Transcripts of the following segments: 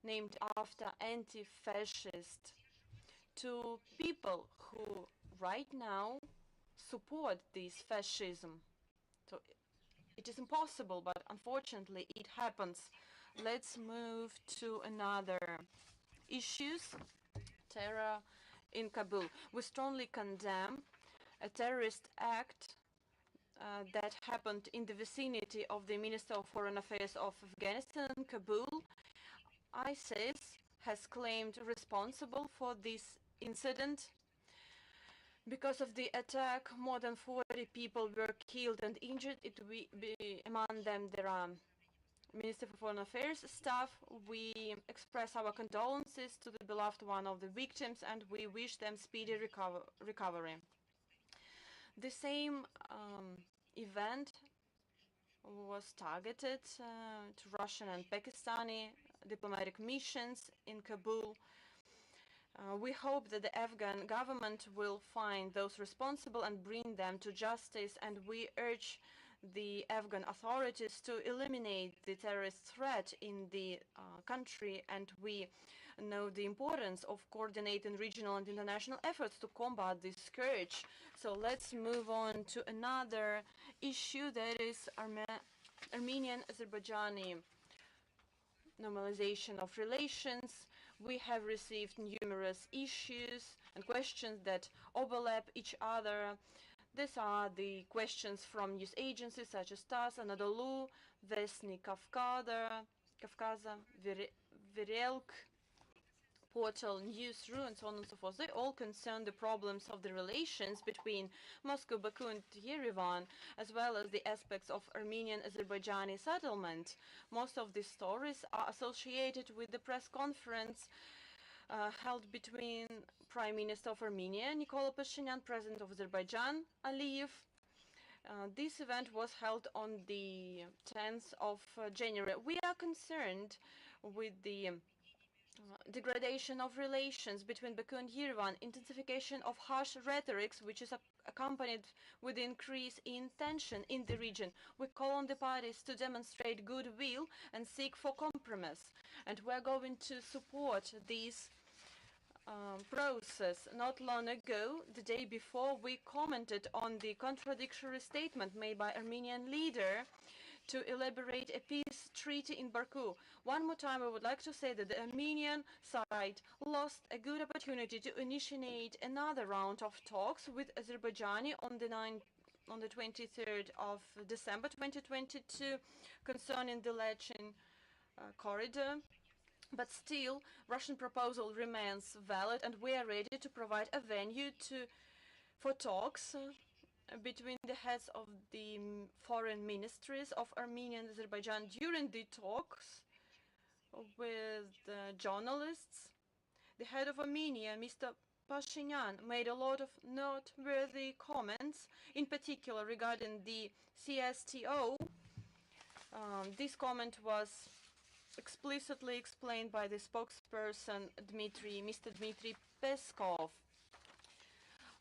named after anti-fascist, to people who right now support this fascism. So it is impossible, but unfortunately it happens. Let's move to another issues. Terror in Kabul. We strongly condemn a terrorist act that happened in the vicinity of the Minister of Foreign Affairs of Afghanistan, Kabul. ISIS has claimed responsible for this incident. Because of the attack, more than 40 people were killed and injured. Among them, there are Minister for Foreign Affairs staff. We express our condolences to the beloved one of the victims, and we wish them speedy recovery. The same event was targeted to Russian and Pakistani diplomatic missions in Kabul. We hope that the Afghan government will find those responsible and bring them to justice, and we urge the Afghan authorities to eliminate the terrorist threat in the country, and we know the importance of coordinating regional and international efforts to combat this scourge. So let's move on to another issue, that is Armenian-Azerbaijani normalization of relations. We have received numerous issues and questions that overlap each other. These are the questions from news agencies such as TASS, Anadolu, Vesny Kavkada, Virelk, Portal, News.ru, and so on and so forth. They all concern the problems of the relations between Moscow, Baku, and Yerevan, as well as the aspects of Armenian-Azerbaijani settlement. Most of these stories are associated with the press conference held between Prime Minister of Armenia, Nikol Pashinyan, President of Azerbaijan, Aliyev. This event was held on the 10th of January. We are concerned with the degradation of relations between Baku and Yerevan, intensification of harsh rhetorics, which is accompanied with increase in tension in the region. We call on the parties to demonstrate goodwill and seek for compromise. And we're going to support this process. Not long ago, the day before, we commented on the contradictory statement made by Armenian leader to elaborate a peace treaty in Baku. One more time, I would like to say that the Armenian side lost a good opportunity to initiate another round of talks with Azerbaijan on the 23rd of December 2022 concerning the Lachin corridor. But still, Russian proposal remains valid, and we are ready to provide a venue for talks between the heads of the foreign ministries of Armenia and Azerbaijan. During the talks with journalists, the head of Armenia, Mr. Pashinyan, made a lot of noteworthy comments, in particular regarding the CSTO. This comment was explicitly explained by the spokesperson Mr. Dmitry Peskov.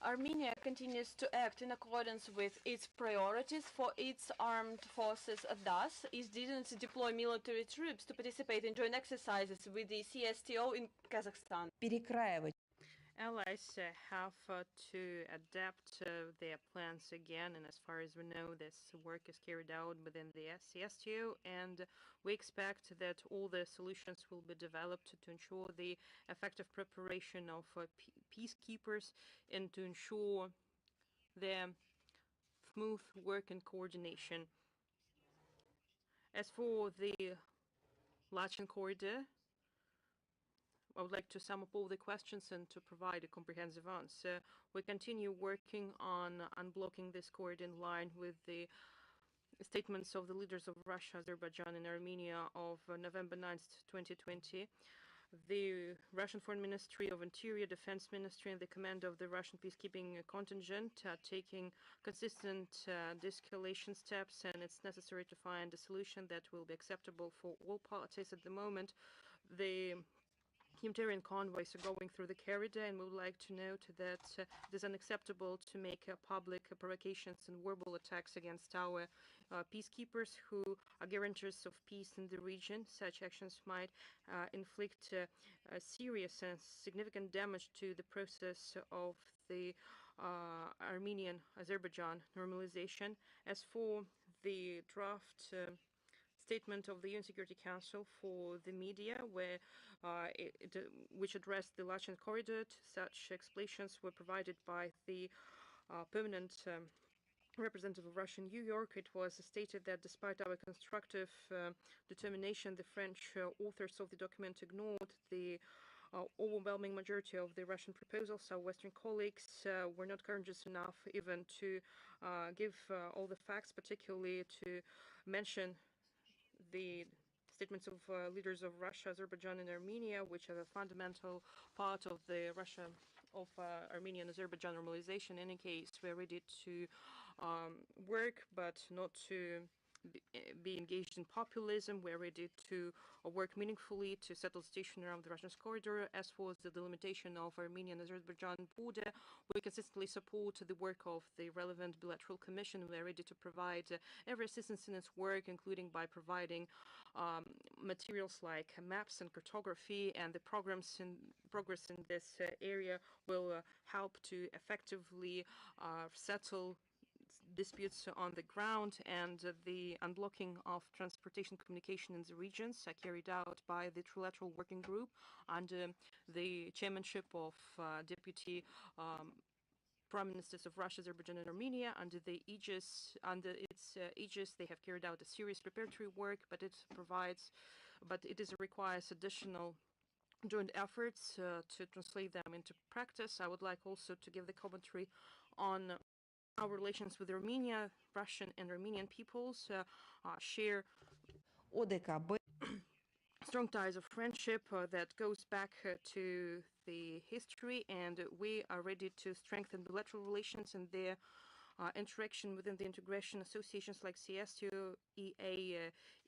Armenia continues to act in accordance with its priorities for its armed forces. Thus, it didn't deploy military troops to participate in joint exercises with the CSTO in Kazakhstan. Allies have to adapt their plans again, and as far as we know, this work is carried out within the CSTO, and we expect that all the solutions will be developed to ensure the effective preparation of peacekeepers and to ensure their smooth work and coordination. As for the Lachin corridor, I would like to sum up all the questions and to provide a comprehensive answer. We continue working on unblocking this corridor in line with the statements of the leaders of Russia, Azerbaijan, and Armenia of November 9th, 2020. The Russian Foreign Ministry of Interior, Defense Ministry, and the command of the Russian peacekeeping contingent are taking consistent de-escalation steps, and it's necessary to find a solution that will be acceptable for all parties. At the moment, the humanitarian convoys are going through the corridor, and we would like to note that it is unacceptable to make public provocations and verbal attacks against our peacekeepers who are guarantors of peace in the region. Such actions might inflict serious and significant damage to the process of the Armenian-Azerbaijan normalization. As for the draft statement of the UN Security Council for the media, where which addressed the Lachen corridor, such explanations were provided by the permanent representative of Russia in New York. It was stated that despite our constructive determination, the French authors of the document ignored the overwhelming majority of the Russian proposals. Our Western colleagues were not courageous enough even to give all the facts, particularly to mention the statements of leaders of Russia, Azerbaijan, and Armenia, which are a fundamental part of the Armenian Azerbaijan normalization. In any case, we're ready to work, but not to be engaged in populism. We're ready to work meaningfully to settle the situation around the Russian corridor. As for the delimitation of Armenian-Azerbaijan border, we consistently support the work of the relevant bilateral commission. We're ready to provide every assistance in its work, including by providing materials like maps and cartography, and the progress in this area will help to effectively settle disputes on the ground, and the unblocking of transportation communication in the regions are carried out by the trilateral working group under the chairmanship of Deputy Prime Ministers of Russia, Azerbaijan, and Armenia. Under its aegis, they have carried out a serious preparatory work, but it requires additional joint efforts to translate them into practice. I would like also to give the commentary on our relations with Armenia. Russian and Armenian peoples share strong ties of friendship that goes back to the history, and we are ready to strengthen bilateral relations and their interaction within the integration associations like CSU,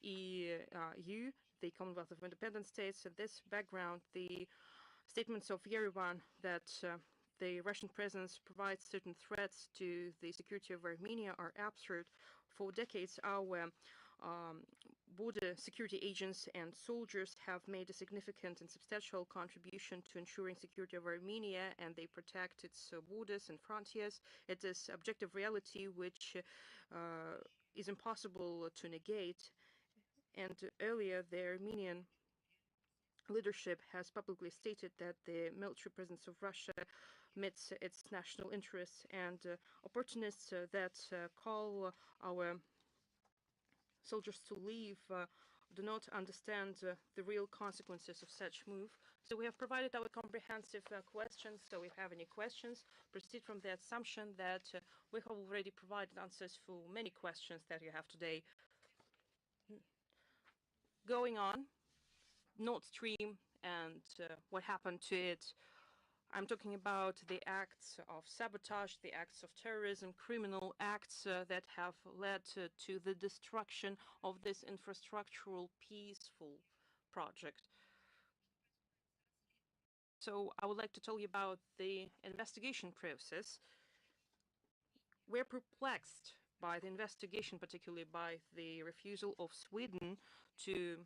EU, the Commonwealth of Independent States. At this background, the statements of Yerevan that the Russian presence provides certain threats to the security of Armenia are absurd. For decades, our border security agents and soldiers have made a significant and substantial contribution to ensuring security of Armenia, and they protect its borders and frontiers. It is objective reality which is impossible to negate. And earlier, the Armenian leadership has publicly stated that the military presence of Russia meets its national interests, and opportunists that call our soldiers to leave do not understand the real consequences of such move. So we have provided our comprehensive questions. So if you have any questions, proceed from the assumption that we have already provided answers for many questions that you have today. Going on, Nord Stream and what happened to it. I'm talking about the acts of sabotage, the acts of terrorism, criminal acts that have led to the destruction of this infrastructural peaceful project. So I would like to tell you about the investigation process. We're perplexed by the investigation, particularly by the refusal of Sweden to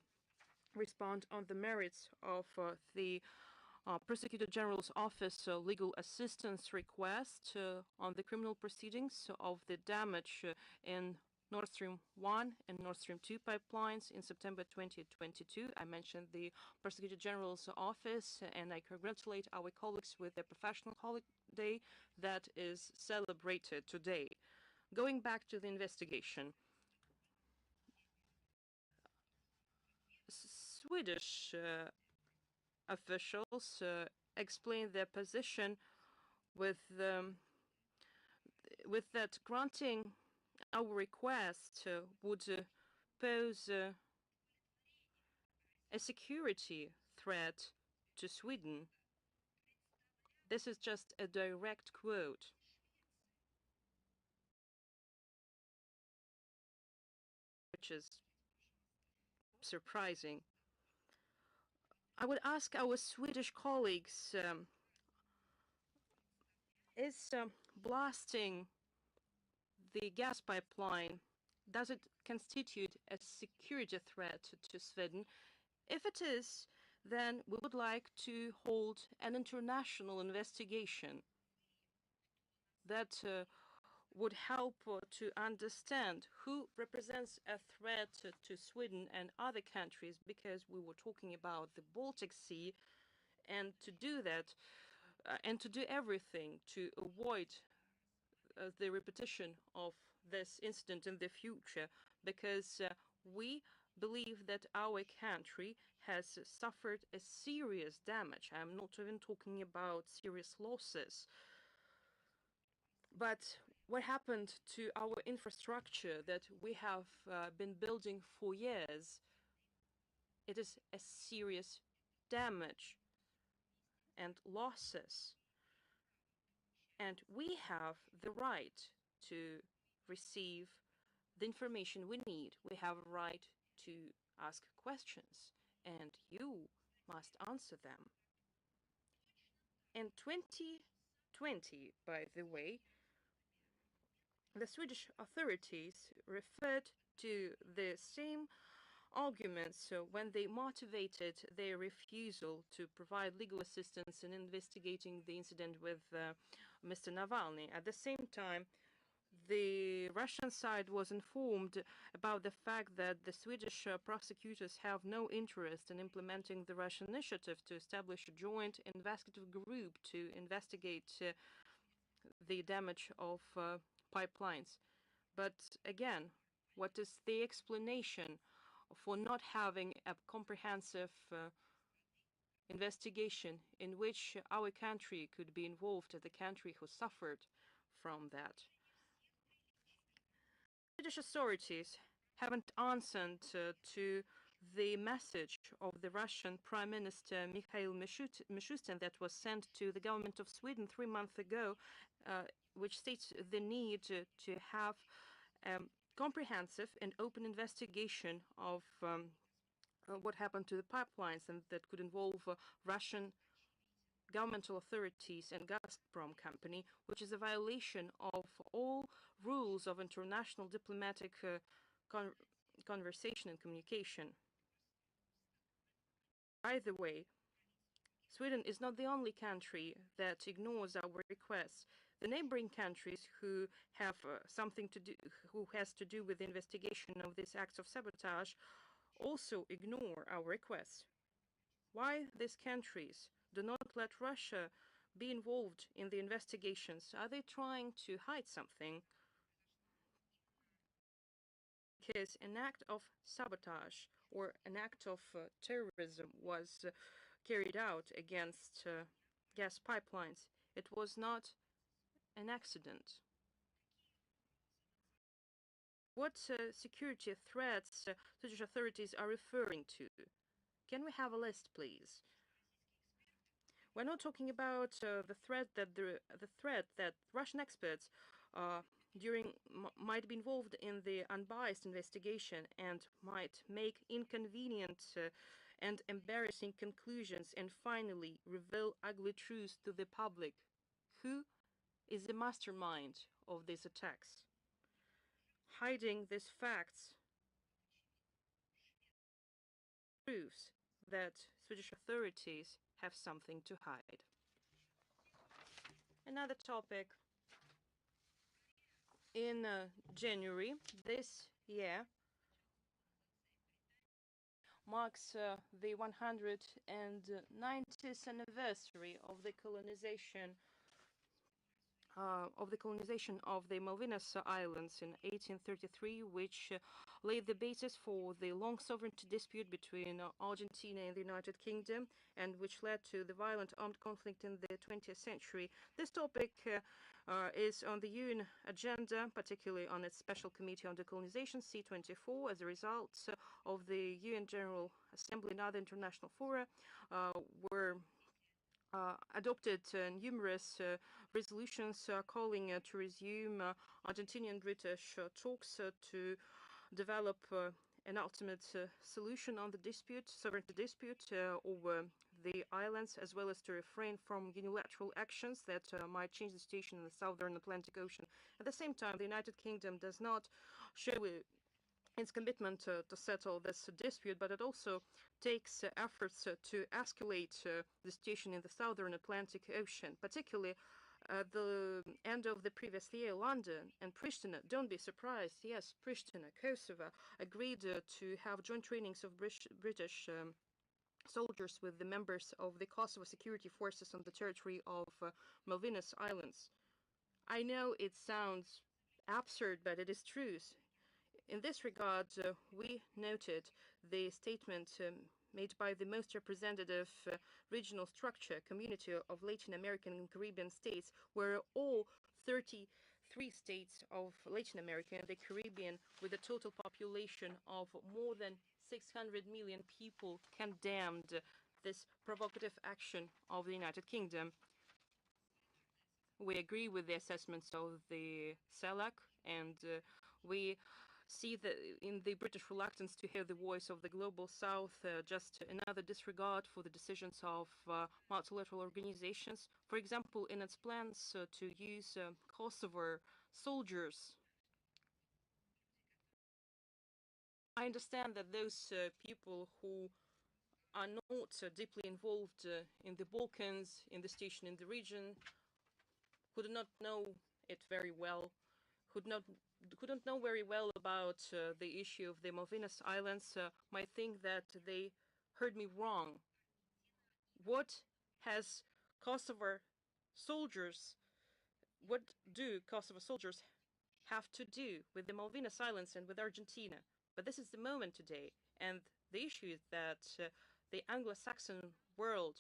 respond on the merits of the Prosecutor General's Office legal assistance request on the criminal proceedings of the damage in Nord Stream 1 and Nord Stream 2 pipelines in September 2022. I mentioned the Prosecutor General's Office, and I congratulate our colleagues with their professional holiday that is celebrated today. Going back to the investigation, Swedish officials explained their position with that granting our request would pose a security threat to Sweden. This is just a direct quote. Which is surprising. I would ask our Swedish colleagues, is blasting the gas pipeline, does it constitute a security threat to Sweden? If it is, then we would like to hold an international investigation that would help to understand who represents a threat to Sweden and other countries, because we were talking about the Baltic Sea, and to do that and to do everything to avoid the repetition of this incident in the future, because we believe that our country has suffered a serious damage. I'm not even talking about serious losses. But what happened to our infrastructure that we have been building for years? It is a serious damage and losses. And we have the right to receive the information we need. We have a right to ask questions, and you must answer them. In 2020, by the way, the Swedish authorities referred to the same arguments when they motivated their refusal to provide legal assistance in investigating the incident with Mr. Navalny. At the same time, the Russian side was informed about the fact that the Swedish prosecutors have no interest in implementing the Russian initiative to establish a joint investigative group to investigate the damage of pipelines. But again, what is the explanation for not having a comprehensive investigation in which our country could be involved as the country who suffered from that? British authorities haven't answered to the message of the Russian Prime Minister Mikhail Mishustin that was sent to the government of Sweden 3 months ago, which states the need to have comprehensive and open investigation of what happened to the pipelines, and that could involve Russian governmental authorities and Gazprom company, which is a violation of all rules of international diplomatic conversation and communication. By the way, Sweden is not the only country that ignores our requests. The neighboring countries who have who has to do with the investigation of these acts of sabotage also ignore our requests. Why these countries do not let Russia be involved in the investigations? Are they trying to hide something? Because an act of sabotage or an act of terrorism was carried out against gas pipelines. It was not an accident. What security threats Swedish authorities are referring to? Can we have a list, please? We're not talking about the threat that Russian experts might be involved in the unbiased investigation and might make inconvenient and embarrassing conclusions and finally reveal ugly truths to the public. Who is the mastermind of these attacks? Hiding these facts proves that Swedish authorities have something to hide. Another topic. In January this year marks the 190th anniversary of the colonization of the Malvinas Islands in 1833, which laid the basis for the long sovereignty dispute between Argentina and the United Kingdom, and which led to the violent armed conflict in the 20th century. This topic is on the UN agenda, particularly on its Special Committee on Decolonization, C24, as a result of the UN General Assembly and other international fora were adopted numerous resolutions calling to resume Argentinian-British talks to develop an ultimate solution on the dispute, sovereignty dispute over the islands, as well as to refrain from unilateral actions that might change the situation in the southern Atlantic Ocean. At the same time, the United Kingdom does not show its commitment to settle this dispute, but it also takes efforts to escalate the situation in the southern Atlantic Ocean, particularly at the end of the previous year. London and Pristina, don't be surprised, yes, Pristina, Kosovo, agreed to have joint trainings of British soldiers with the members of the Kosovo security forces on the territory of Malvinas Islands. I know it sounds absurd, but it is true. In this regard, we noted the statement made by the most representative regional structure, Community of Latin American and Caribbean States, where all 33 states of Latin America and the Caribbean, with a total population of more than 600 million people, condemned this provocative action of the United Kingdom. We agree with the assessments of the CELAC, and we see that in the British reluctance to hear the voice of the global south, just another disregard for the decisions of multilateral organizations. For example, in its plans to use Kosovo soldiers. I understand that those people who are not deeply involved in the Balkans, in the situation in the region, who do not know it very well, who don't know very well about the issue of the Malvinas Islands, might think that they heard me wrong. What has Kosovo soldiers, what do Kosovo soldiers have to do with the Malvinas Islands and with Argentina? But this is the moment today, and the issue is that the Anglo-Saxon world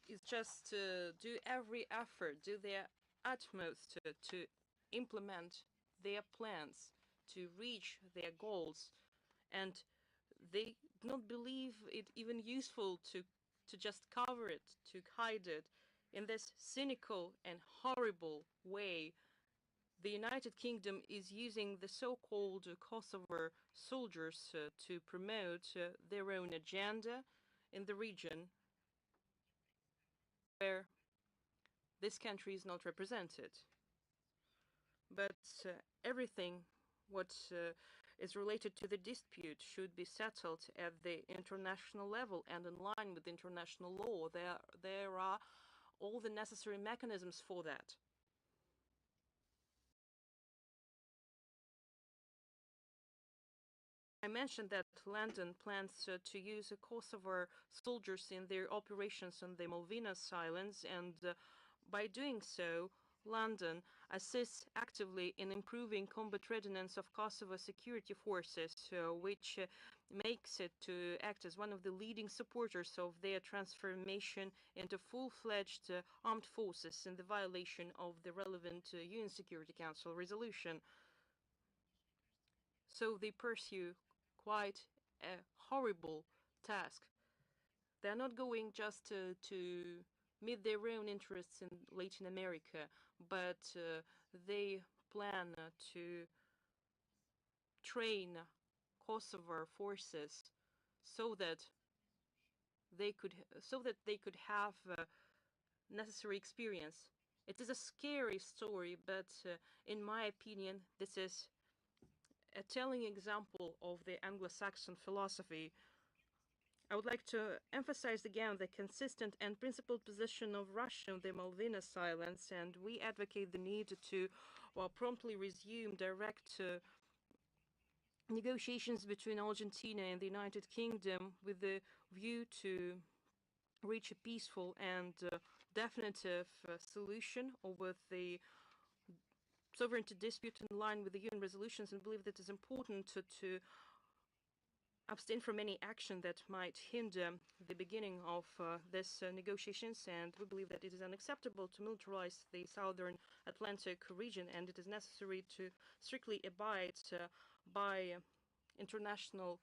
is just to do every effort, do their utmost to implement their plans, to reach their goals, and they don't believe it even useful to just cover it, to hide it. In this cynical and horrible way, the United Kingdom is using the so-called Kosovo soldiers to promote their own agenda in the region where this country is not represented. But everything what is related to the dispute should be settled at the international level and in line with international law. There are all the necessary mechanisms for that. I mentioned that London plans to use Kosovo soldiers in their operations on the Malvinas Islands, and by doing so, London assists actively in improving combat readiness of Kosovo security forces, which makes it to act as one of the leading supporters of their transformation into full-fledged armed forces in the violation of the relevant UN Security Council resolution. So they pursue quite a horrible task. They're not going just to meet their own interests in Latin America, but they plan to train Kosovo forces so that they could have necessary experience. It is a scary story, but in my opinion, this is a telling example of the Anglo-Saxon philosophy. I would like to emphasize again the consistent and principled position of Russia on the Malvinas Islands, and we advocate the need to promptly resume direct negotiations between Argentina and the United Kingdom with the view to reach a peaceful and definitive solution over the sovereignty dispute in line with the UN resolutions, and believe that it is important to abstain from any action that might hinder the beginning of these negotiations, and we believe that it is unacceptable to militarize the southern Atlantic region, and it is necessary to strictly abide by international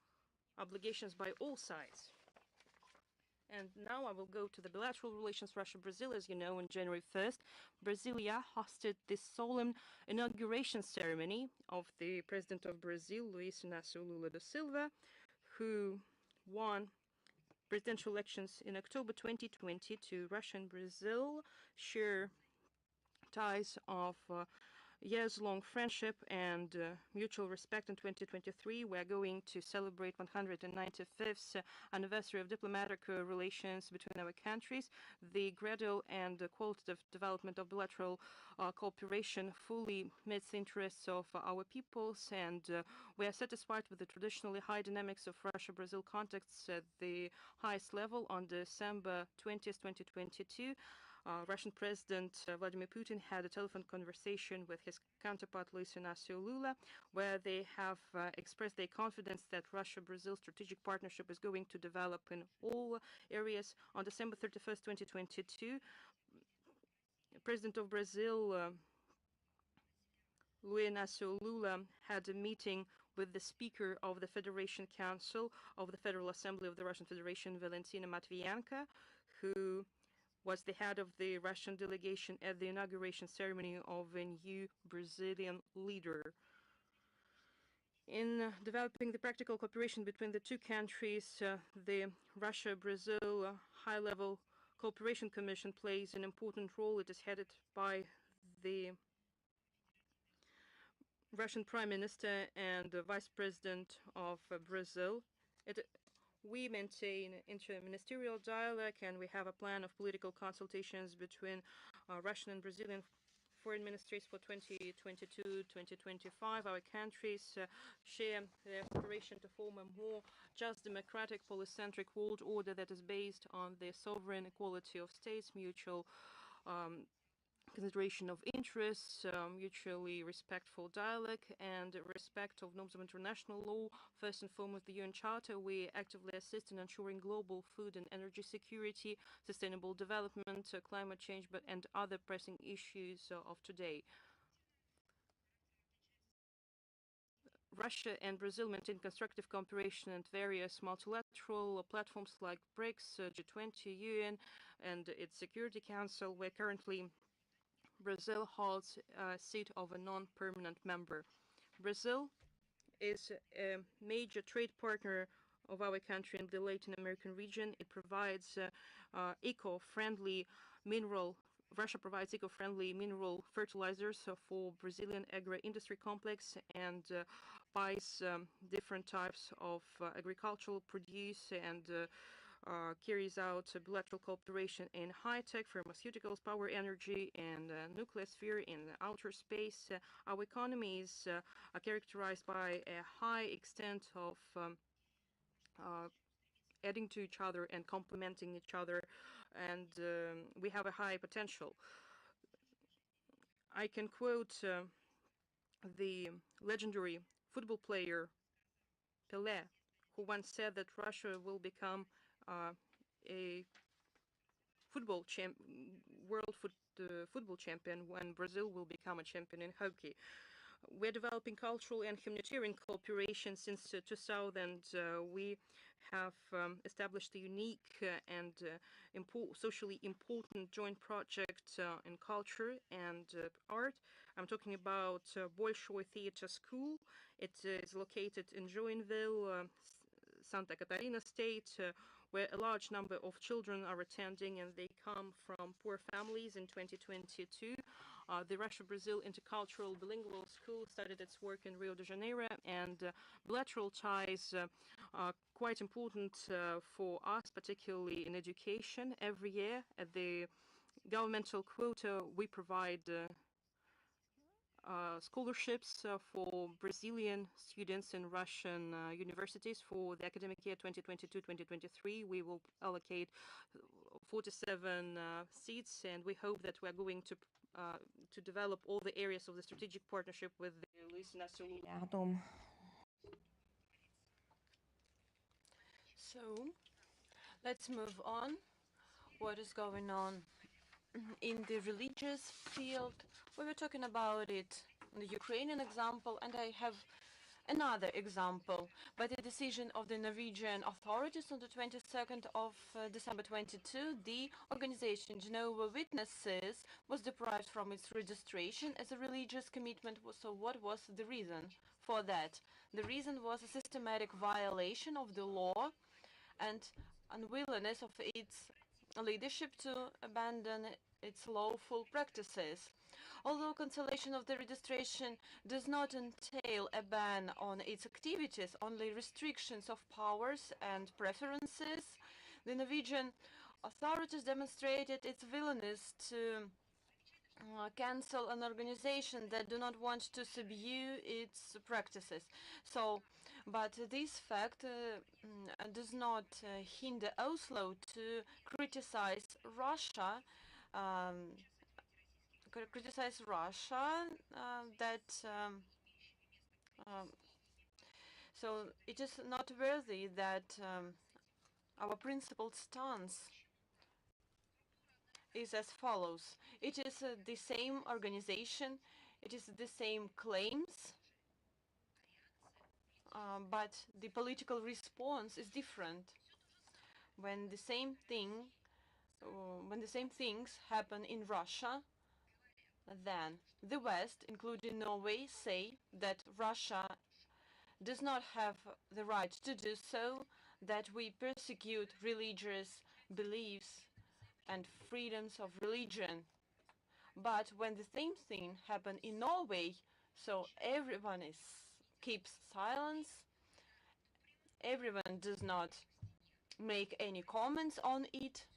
obligations by all sides. And now I will go to the bilateral relations Russia-Brazil. As you know, on January 1st, Brasilia hosted the solemn inauguration ceremony of the President of Brazil, Luiz Inácio Lula da Silva, who won presidential elections in October 2020. Russia and Brazil share ties of years-long friendship and mutual respect. In 2023, we are going to celebrate 195th anniversary of diplomatic relations between our countries. The gradual and qualitative development of bilateral cooperation fully meets the interests of our peoples, and we are satisfied with the traditionally high dynamics of Russia-Brazil contacts at the highest level. On December 20th, 2022, Russian President Vladimir Putin had a telephone conversation with his counterpart Luiz Inácio Lula, where they have expressed their confidence that Russia-Brazil strategic partnership is going to develop in all areas. On December 31st, 2022, President of Brazil, Luiz Inácio Lula, had a meeting with the Speaker of the Federation Council of the Federal Assembly of the Russian Federation, Valentina Matvienko, who was the head of the Russian delegation at the inauguration ceremony of a new Brazilian leader. In developing the practical cooperation between the two countries, the Russia-Brazil High-Level Cooperation Commission plays an important role. It is headed by the Russian Prime Minister and Vice President of Brazil. We maintain inter-ministerial dialogue, and we have a plan of political consultations between Russian and Brazilian foreign ministries for 2022-2025. Our countries share the aspiration to form a more just, democratic, polycentric world order that is based on the sovereign equality of states, mutual consideration of interests, mutually respectful dialogue, and respect of norms of international law. First and foremost, the UN Charter. We actively assist in ensuring global food and energy security, sustainable development, climate change, and other pressing issues of today. Russia and Brazil maintain constructive cooperation at various multilateral platforms like BRICS, G20, UN, and its Security Council, where currently Brazil holds a seat of a non-permanent member. Brazil is a major trade partner of our country in the Latin American region. It provides eco-friendly mineral Russia provides eco-friendly mineral fertilizers for Brazilian agro-industry complex, and buys different types of agricultural produce, and carries out bilateral cooperation in high-tech, pharmaceuticals, power energy, and nuclear sphere in outer space. Our economies are characterized by a high extent of adding to each other and complementing each other, and we have a high potential. I can quote the legendary football player Pelé, who once said that Russia will become a world football champion when Brazil will become a champion in hockey. We're developing cultural and humanitarian cooperation since 2000. We have established a unique and socially important joint project in culture and art. I'm talking about Bolshoi Theater School. It is located in Joinville, Santa Catarina State, where a large number of children are attending, and they come from poor families. In 2022, the Russia-Brazil Intercultural Bilingual School started its work in Rio de Janeiro, and bilateral ties are quite important for us, particularly in education. Every year, at the governmental quota, we provide scholarships for Brazilian students in Russian universities for the academic year 2022-2023. We will allocate 47 seats, and we hope that we are going to develop all the areas of the strategic partnership with the Luiz Inácio Lula. So, let's move on. What is going on in the religious field? We were talking about it in the Ukrainian example, and I have Another example, by the decision of the Norwegian authorities on the 22nd of December 22, the organization Jehovah's Witnesses was deprived from its registration as a religious commitment. So what was the reason for that? The reason was a systematic violation of the law and unwillingness of its leadership to abandon its lawful practices. Although cancellation of the registration does not entail a ban on its activities, only restrictions of powers and preferences, the Norwegian authorities demonstrated its willingness to cancel an organization that do not want to subdue its practices. But this fact does not hinder Oslo to criticize Russia so it is not worthy that our principled stance is as follows. It is the same organization, it is the same claims, but the political response is different. When the same things happen in Russia, then the West, including Norway, say that Russia does not have the right to do so, that we persecute religious beliefs and freedoms of religion. But when the same thing happens in Norway, so everyone keeps silence, everyone does not make any comments on it.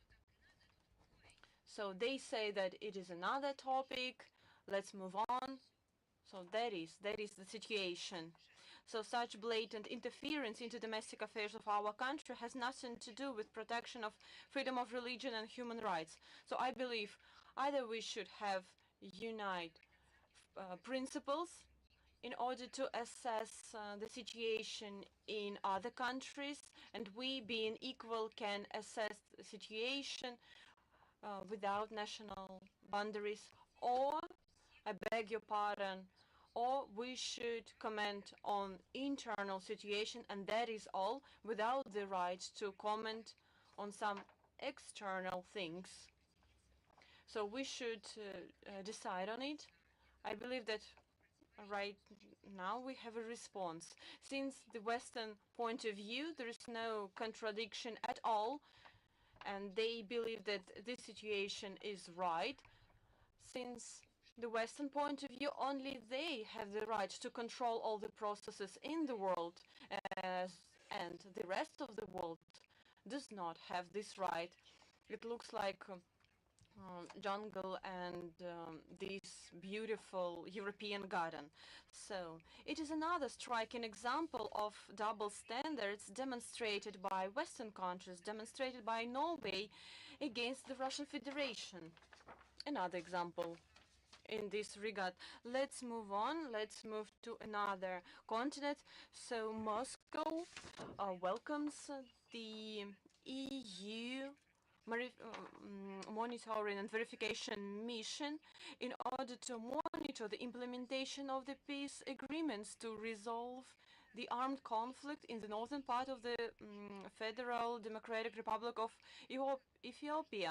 So they say that it is another topic, let's move on. So that is the situation. So such blatant interference into domestic affairs of our country has nothing to do with protection of freedom of religion and human rights. So I believe either we should have unite principles in order to assess the situation in other countries, and we, being equal, can assess the situation without national boundaries, or, I beg your pardon, or we should comment on internal situation, and that is all, without the right to comment on some external things. So we should decide on it. I believe that right now we have a response. Since the Western point of view, there is no contradiction at all, and they believe that this situation is right. Since the Western point of view, only they have the right to control all the processes in the world, and the rest of the world does not have this right. It looks like jungle and this beautiful European garden. So it is another striking example of double standards demonstrated by Western countries, demonstrated by Norway against the Russian Federation. Another example in this regard. Let's move on. Let's move to another continent. So Moscow welcomes the EU monitoring and verification mission in order to monitor the implementation of the peace agreements to resolve the armed conflict in the northern part of the Federal Democratic Republic of Ethiopia.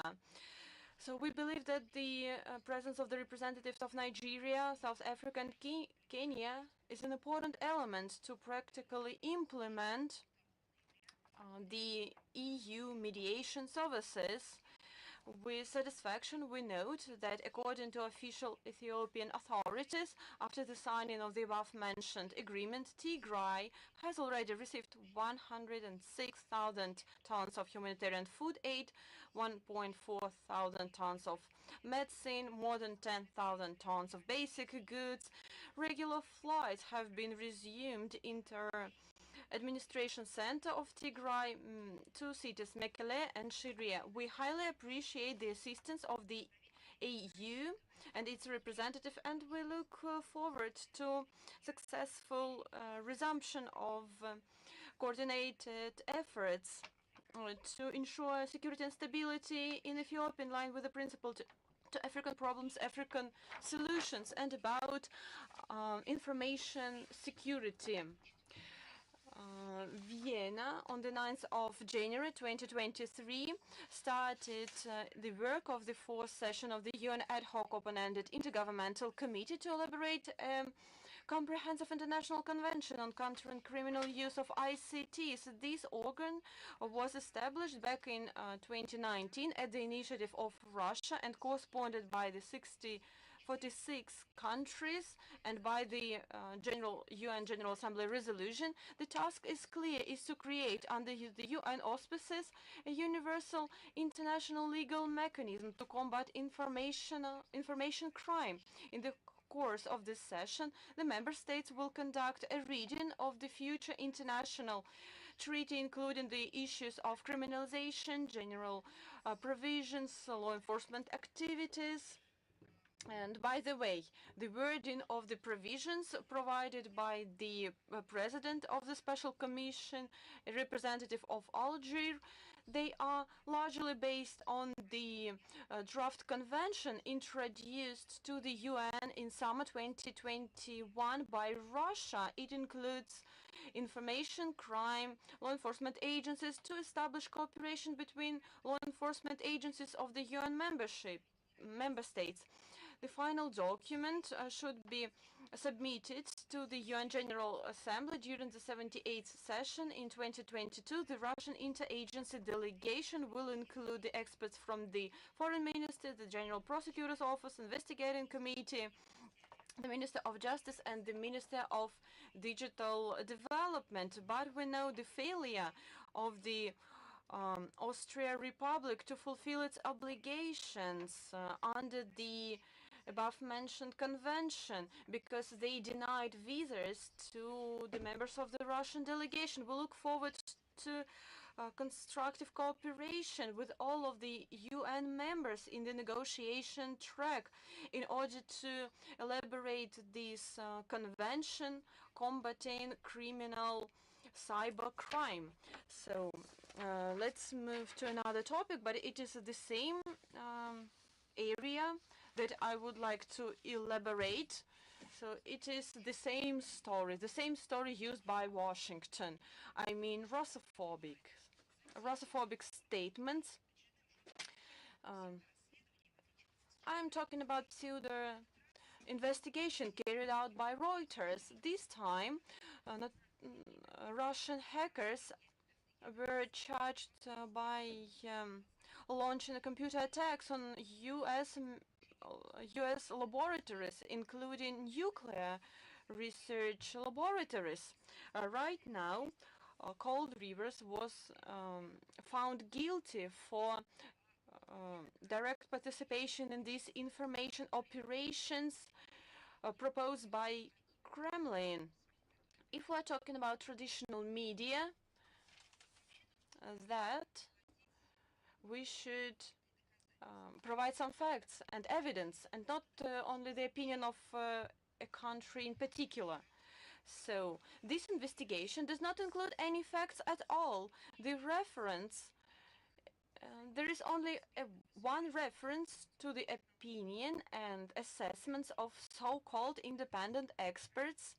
So we believe that the presence of the representatives of Nigeria, South Africa and Kenya is an important element to practically implement the EU mediation services. With satisfaction, we note that according to official Ethiopian authorities, after the signing of the above-mentioned agreement, Tigray has already received 106,000 tons of humanitarian food aid, 1.4 thousand tons of medicine, more than 10,000 tons of basic goods. Regular flights have been resumed Administration Center of Tigray, two cities, Mekele and Syria. We highly appreciate the assistance of the EU and its representative, and we look forward to successful resumption of coordinated efforts to ensure security and stability in Ethiopia in line with the principle to African problems, African solutions, and about information security. Vienna on the 9th of January 2023 started the work of the fourth session of the UN Ad Hoc Open-Ended Intergovernmental Committee to elaborate a comprehensive international convention on countering criminal use of ICTs. This organ was established back in 2019 at the initiative of Russia and co-sponsored by the 46 countries and by the UN General Assembly resolution. The task is clear, is to create under the UN auspices a universal international legal mechanism to combat information crime. In the course of this session, the member states will conduct a reading of the future international treaty, including the issues of criminalization, general provisions, law enforcement activities. And by the way, the wording of the provisions provided by the President of the Special Commission, a representative of Algeria, they are largely based on the draft convention introduced to the UN in summer 2021 by Russia. It includes information crime, law enforcement agencies to establish cooperation between law enforcement agencies of the UN member states. The final document should be submitted to the UN General Assembly during the 78th session in 2022. The Russian interagency delegation will include the experts from the Foreign Minister, the General Prosecutor's Office, Investigating Committee, the Minister of Justice and the Minister of Digital Development. But we know the failure of the Austria Republic to fulfill its obligations under the above-mentioned convention because they denied visas to the members of the Russian delegation. We look forward to constructive cooperation with all of the UN members in the negotiation track in order to elaborate this convention combating criminal cybercrime. So let's move to another topic, but it is the same area that I would like to elaborate. So it is the same story used by Washington. I mean Russophobic statements. I'm talking about pseudo investigation carried out by Reuters. This time, Russian hackers were charged by launching computer attacks on US laboratories, including nuclear research laboratories. Right now, Cold Rivers was found guilty for direct participation in these information operations proposed by Kremlin. If we're talking about traditional media, that we should provide some facts and evidence and not only the opinion of a country in particular. So this investigation does not include any facts at all. The reference, there is only one reference to the opinion and assessments of so-called independent experts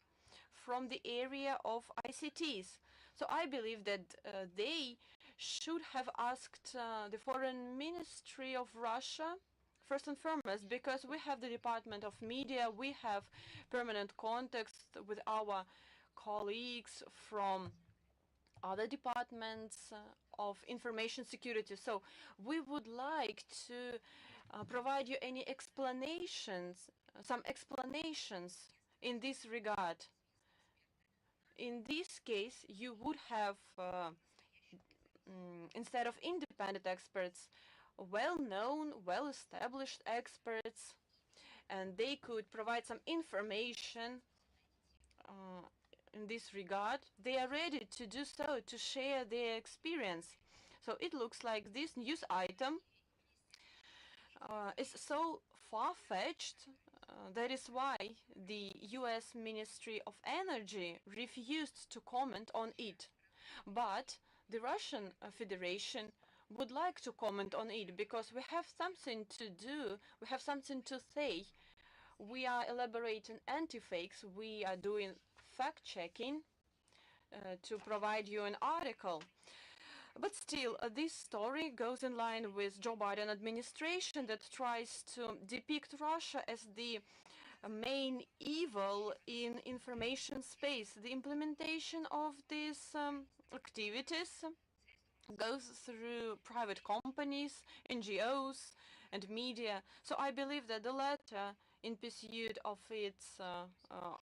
from the area of ICTs. So I believe that they should have asked the Foreign Ministry of Russia first and foremost, because we have the Department of Media, we have permanent contacts with our colleagues from other departments of information security. So we would like to provide you any explanations, some explanations in this regard. In this case, you would have, instead of independent experts, well-known, well-established experts, and they could provide some information in this regard. They are ready to do so, to share their experience. So it looks like this news item is so far-fetched. That is why the US Ministry of Energy refused to comment on it. But the Russian Federation would like to comment on it because we have something to do, we have something to say. We are elaborating anti-fakes, we are doing fact-checking. to provide you an article. But still, this story goes in line with Joe Biden administration that tries to depict Russia as the main evil in information space. The implementation of these activities goes through private companies, NGOs, and media. So I believe that the latter, in pursuit of its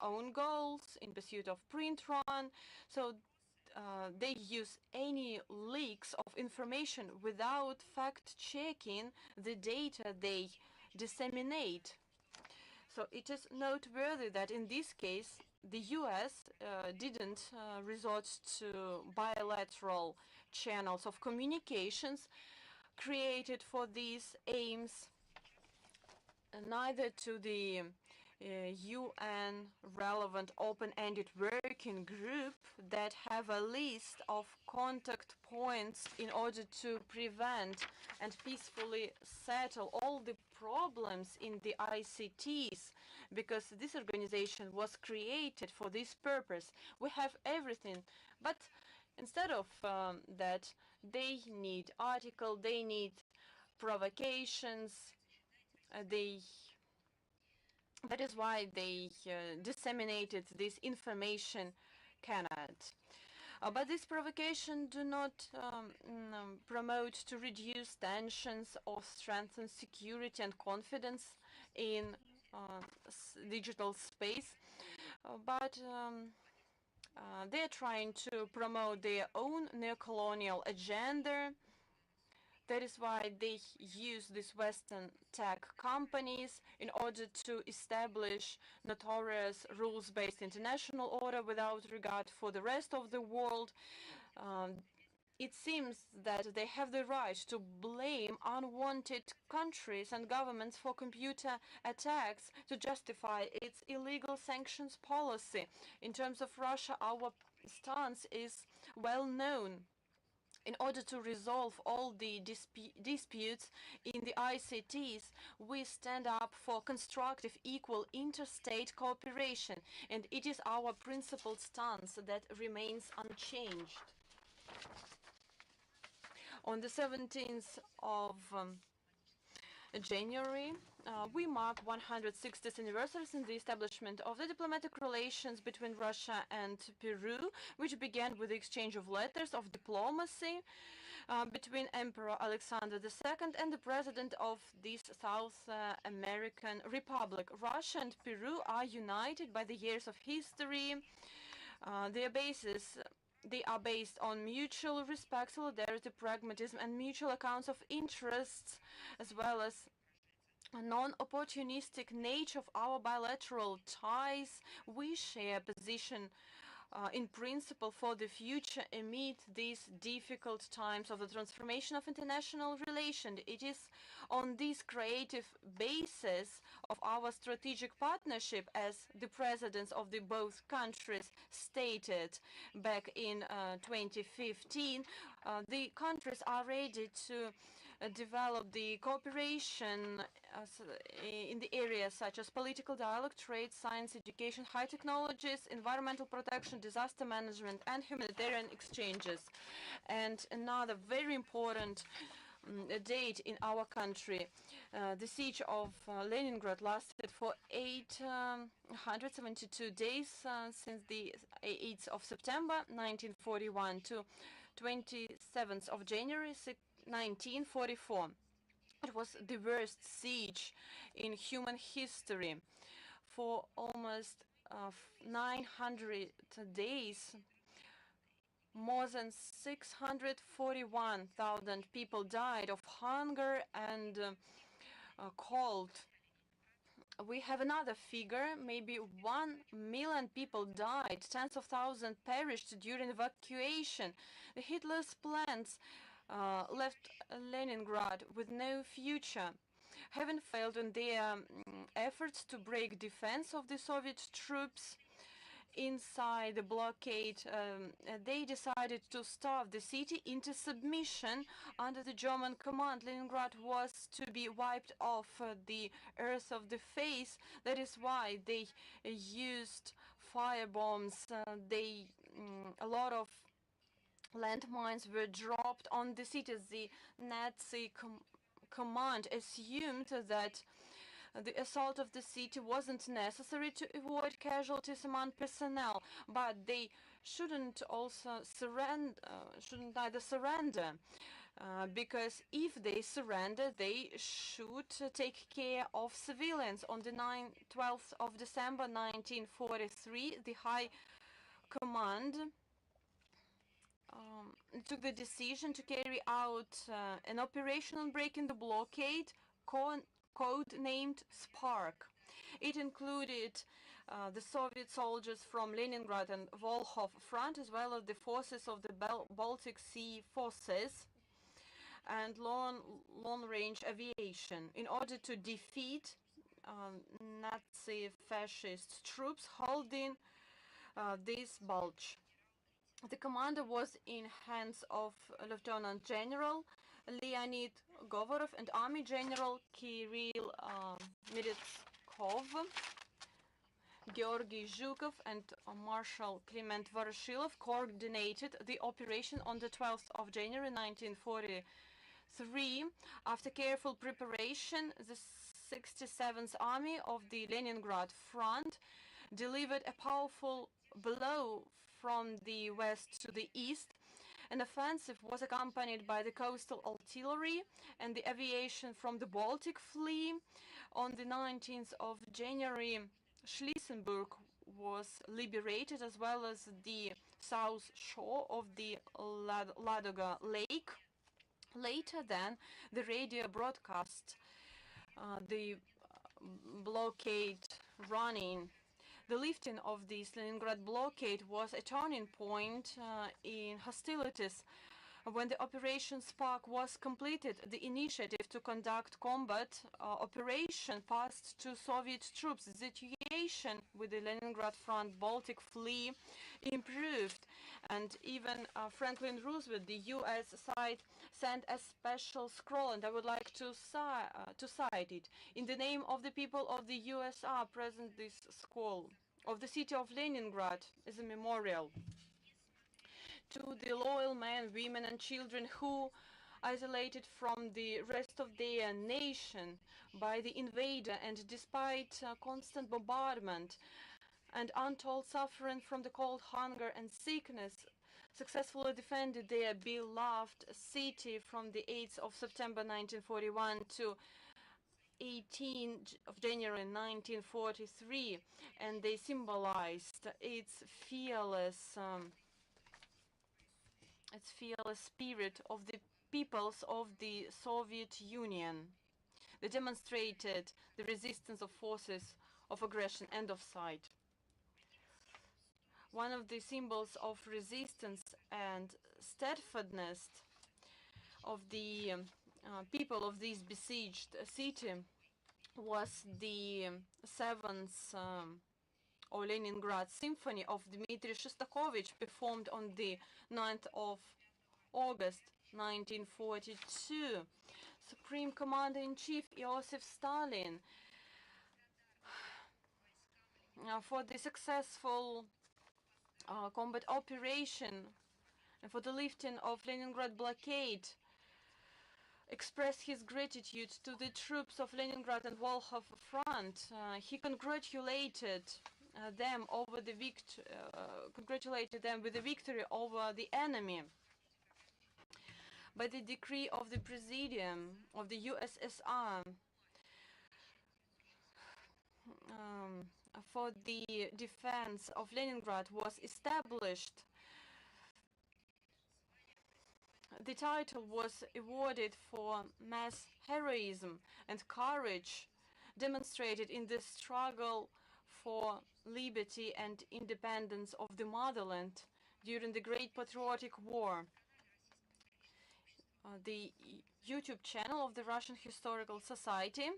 own goals, in pursuit of print run, so they use any leaks of information without fact-checking the data they disseminate. So it is noteworthy that in this case, the US didn't resort to bilateral channels of communications created for these aims, neither to the UN relevant open-ended working group that have a list of contact points in order to prevent and peacefully settle all the problems in the ICTs, because this organization was created for this purpose. We have everything, but instead of that, they need article, they need provocations, that is why they disseminated this information cannot. But this provocation do not promote to reduce tensions or strengthen security and confidence in digital space, but they're trying to promote their own neocolonial agenda. That is why they use these Western tech companies in order to establish notorious rules-based international order without regard for the rest of the world. It seems that they have the right to blame unwanted countries and governments for computer attacks to justify its illegal sanctions policy. In terms of Russia, our stance is well known. In order to resolve all the disputes in the ICTs, we stand up for constructive, equal interstate cooperation, and it is our principled stance that remains unchanged. On the 17th of January, we mark 160th anniversary in the establishment of the diplomatic relations between Russia and Peru, which began with the exchange of letters of diplomacy between Emperor Alexander II and the president of this South American republic. Russia and Peru are united by the years of history. They are based on mutual respect, solidarity, pragmatism, and mutual accounts of interests, as well as a non-opportunistic nature of our bilateral ties. We share a position in principle for the future amid these difficult times of the transformation of international relations. It is on this creative basis of our strategic partnership, as the presidents of the both countries stated back in 2015, the countries are ready to develop the cooperation in the areas such as political dialogue, trade, science, education, high technologies, environmental protection, disaster management, and humanitarian exchanges. And another very important date in our country, the siege of Leningrad lasted for 872 days since the 8th of September 1941 to 27th of January 1944. It was the worst siege in human history. For almost 900 days, more than 641,000 people died of hunger and cold. We have another figure, maybe 1 million people died, tens of thousands perished during evacuation. Hitler's plans left Leningrad with no future. Having failed in their efforts to break defense of the Soviet troops inside the blockade, they decided to starve the city into submission under the German command. Leningrad was to be wiped off the earth of the face. That is why they used fire bombs. They a lot of landmines were dropped on the cities. The Nazi command assumed that the assault of the city wasn't necessary to avoid casualties among personnel, but they shouldn't either surrender. Because if they surrender, they should take care of civilians. On the 12th of December 1943, the High Command took the decision to carry out an operation on breaking the blockade, code-named Spark. It included the Soviet soldiers from Leningrad and Volkhov front, as well as the forces of the Baltic Sea forces and long-range aviation, in order to defeat Nazi fascist troops holding this bulge. The commander was in hands of Lieutenant General Leonid Govorov and Army General Kirill Meretskov. Georgy Zhukov and Marshal Kliment Voroshilov coordinated the operation on the 12th of January 1943. After careful preparation, the 67th Army of the Leningrad Front delivered a powerful blow from the west to the east. An offensive was accompanied by the coastal artillery and the aviation from the Baltic Fleet. On the 19th of January, Schlissenburg was liberated, as well as the south shore of the Ladoga Lake. Later then, the radio broadcast the blockade running. The lifting of the Leningrad blockade was a turning point in hostilities. When the Operation Spark was completed, the initiative to conduct combat operation passed to Soviet troops. The situation with the Leningrad Front Baltic Fleet improved, and even Franklin Roosevelt, the U.S. side, sent a special scroll, and I would like to cite it. In the name of the people of the USSR, present this scroll of the city of Leningrad is a memorial to the loyal men, women and children who, isolated from the rest of their nation by the invader and despite constant bombardment and untold suffering from the cold, hunger and sickness, successfully defended their beloved city from the 8th of September 1941 to 18th of January 1943, and they symbolized its fearless spirit of the peoples of the Soviet Union. They demonstrated the resistance of forces of aggression. End of cite. One of the symbols of resistance and steadfastness of the people of this besieged city was the 7th or Leningrad Symphony of Dmitry Shostakovich, performed on the 9th of August 1942. Supreme Commander-in-Chief Iosif Stalin, for the successful combat operation and for the lifting of Leningrad blockade, expressed his gratitude to the troops of Leningrad and Volkhov front. He congratulated them with the victory over the enemy. By the decree of the Presidium of the USSR, for the defense of Leningrad was established. The title was awarded for mass heroism and courage demonstrated in the struggle for liberty and independence of the motherland during the Great Patriotic War. The YouTube channel of the Russian Historical Society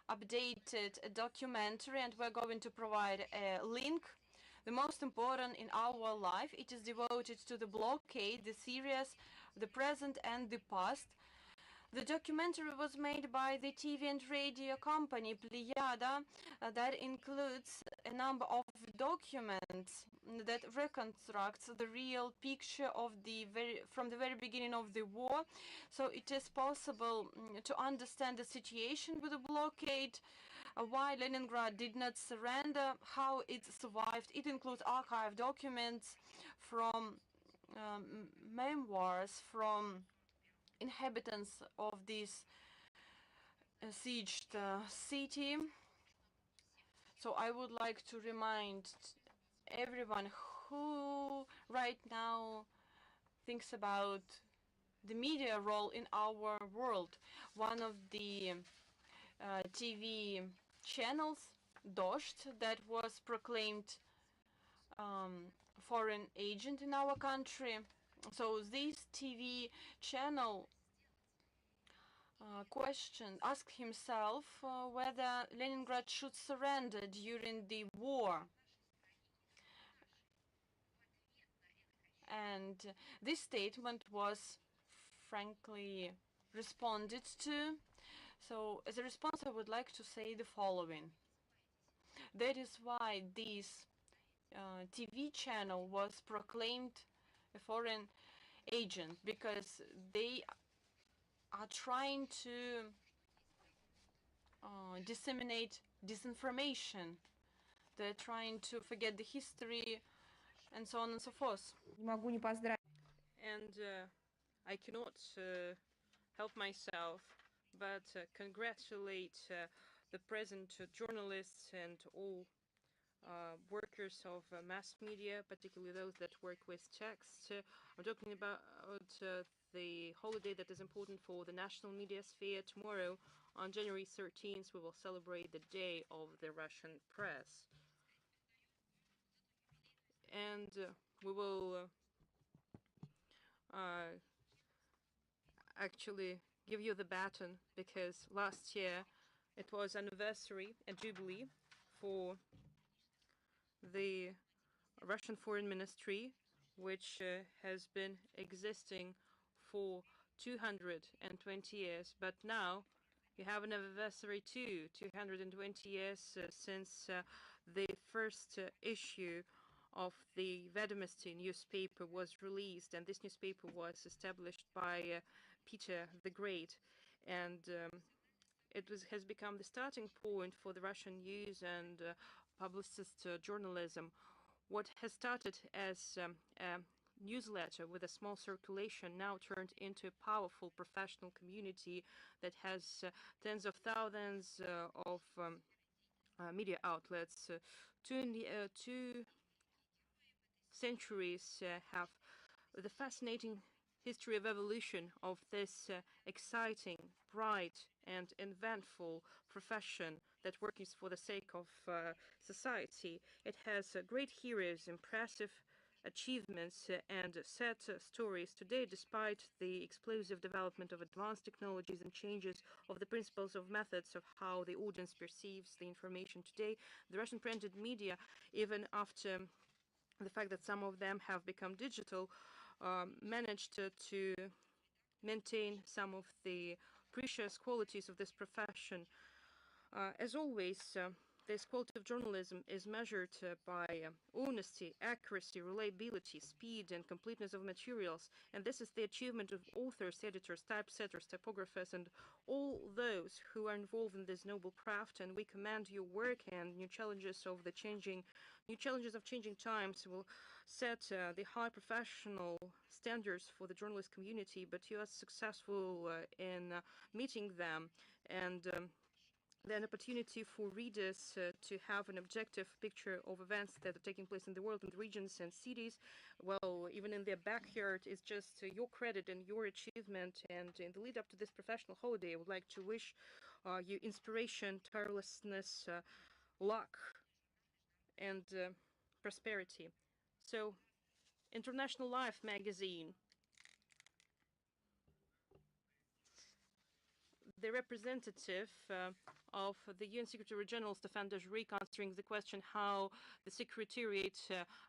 updated a documentary, and we're going to provide a link. The most important in our life, it is devoted to the blockade, the Syria's, the present and the past. The documentary was made by the TV and radio company Pleiada that includes a number of documents that reconstructs the real picture of from the very beginning of the war. So it is possible to understand the situation with the blockade, why Leningrad did not surrender, how it survived. It includes archive documents from memoirs from inhabitants of this sieged city. So I would like to remind everyone who right now thinks about the media role in our world. One of the TV channels, Dost, that was proclaimed foreign agent in our country. So this TV channel asked himself whether Leningrad should surrender during the war. And this statement was frankly responded to. So as a response, I would like to say the following. That is why this TV channel was proclaimed a foreign agent, because they are trying to disseminate disinformation. They're trying to forget the history and so on and so forth. And I cannot help myself but congratulate the present journalists and all workers of mass media, particularly those that work with text. I'm talking about the holiday that is important for the national media sphere. Tomorrow, on January 13th, we will celebrate the Day of the Russian Press. And we will actually give you the baton, because last year it was anniversary, a jubilee for the Russian Foreign Ministry, which has been existing for 220 years. But now you have an anniversary too, 220 years since the first issue of the Vedomosti newspaper was released, and this newspaper was established by Peter the Great, and has become the starting point for the Russian news and publicist journalism. What has started as a newsletter with a small circulation now turned into a powerful professional community that has tens of thousands of media outlets. Two centuries have the fascinating history of evolution of this exciting, bright, and eventful profession that works for the sake of society. It has great heroes, impressive achievements, and sad stories today, despite the explosive development of advanced technologies and changes of the principles of methods of how the audience perceives the information today. The Russian printed media, even after the fact that some of them have become digital, managed to maintain some of the precious qualities of this profession. As always, this quality of journalism is measured by honesty, accuracy, reliability, speed, and completeness of materials. And this is the achievement of authors, editors, typesetters, typographers, and all those who are involved in this noble craft. And we commend your work, and new challenges of changing times will set the high professional standards for the journalist community. But you are successful in meeting them, and an opportunity for readers to have an objective picture of events that are taking place in the world, in the regions and cities, well, even in their backyard, is just your credit and your achievement. And in the lead up to this professional holiday, I would like to wish you inspiration, tirelessness, luck, and prosperity. So, International Life magazine. the representative of the UN Secretary General, Stefan Dujarric, answering the question how the Secretariat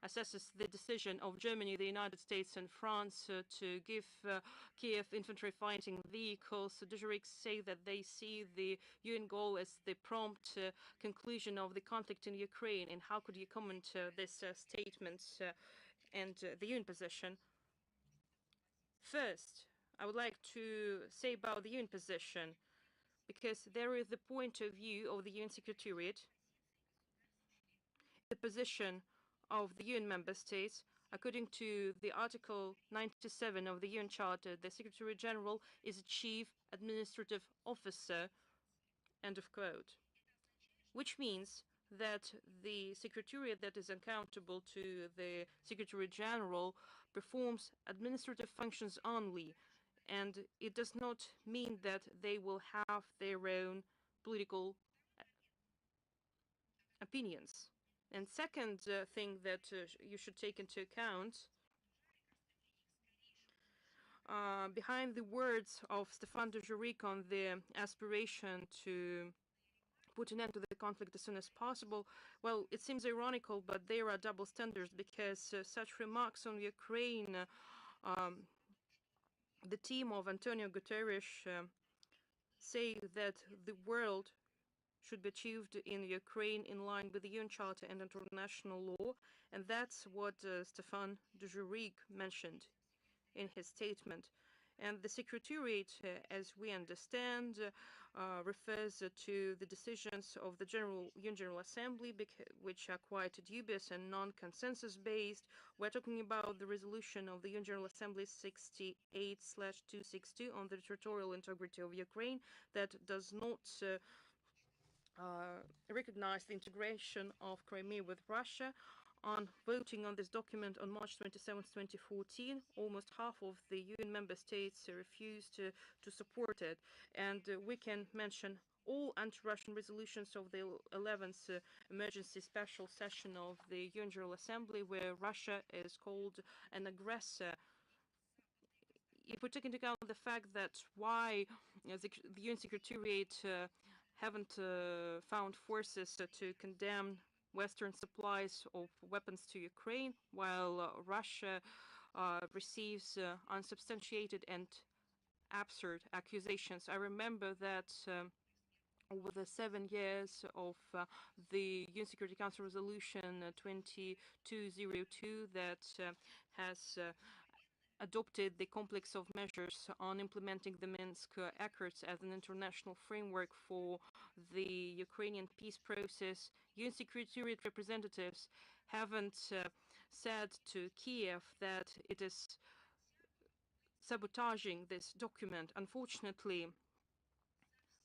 assesses the decision of Germany, the United States, and France to give Kiev infantry fighting vehicles. Dujarric say that they see the UN goal as the prompt conclusion of the conflict in Ukraine. And how could you comment this statement and the UN position? First, I would like to say about the UN position, because there is the point of view of the UN Secretariat, the position of the UN member states. According to the Article 97 of the UN Charter, the Secretary General is a chief administrative officer, end of quote. Which means that the Secretariat that is accountable to the Secretary General performs administrative functions only, and it does not mean that they will have their own political opinions. And second thing that you should take into account, behind the words of Stefan Dujarric on the aspiration to put an end to the conflict as soon as possible, well, it seems ironical, but there are double standards, because such remarks on Ukraine, the team of Antonio Guterres say that the world should be achieved in Ukraine in line with the UN Charter and international law, and that's what Stefan Dujarric mentioned in his statement. And the Secretariat, as we understand, refers to the decisions of the UN General Assembly, which are quite dubious and non-consensus based. We're talking about the resolution of the UN General Assembly 68/262 on the territorial integrity of Ukraine that does not recognize the integration of Crimea with Russia. On voting on this document on March 27, 2014, almost half of the UN member states refused to support it. And we can mention all anti-Russian resolutions of the 11th emergency special session of the UN General Assembly, where Russia is called an aggressor. If we take into account the fact that why the UN Secretariat haven't found forces to condemn Western supplies of weapons to Ukraine, while Russia receives unsubstantiated and absurd accusations. I remember that over the 7 years of the UN Security Council Resolution 2202 that has adopted the complex of measures on implementing the Minsk Accords as an international framework for the Ukrainian peace process, UN Secretariat representatives haven't said to Kiev that it is sabotaging this document. Unfortunately,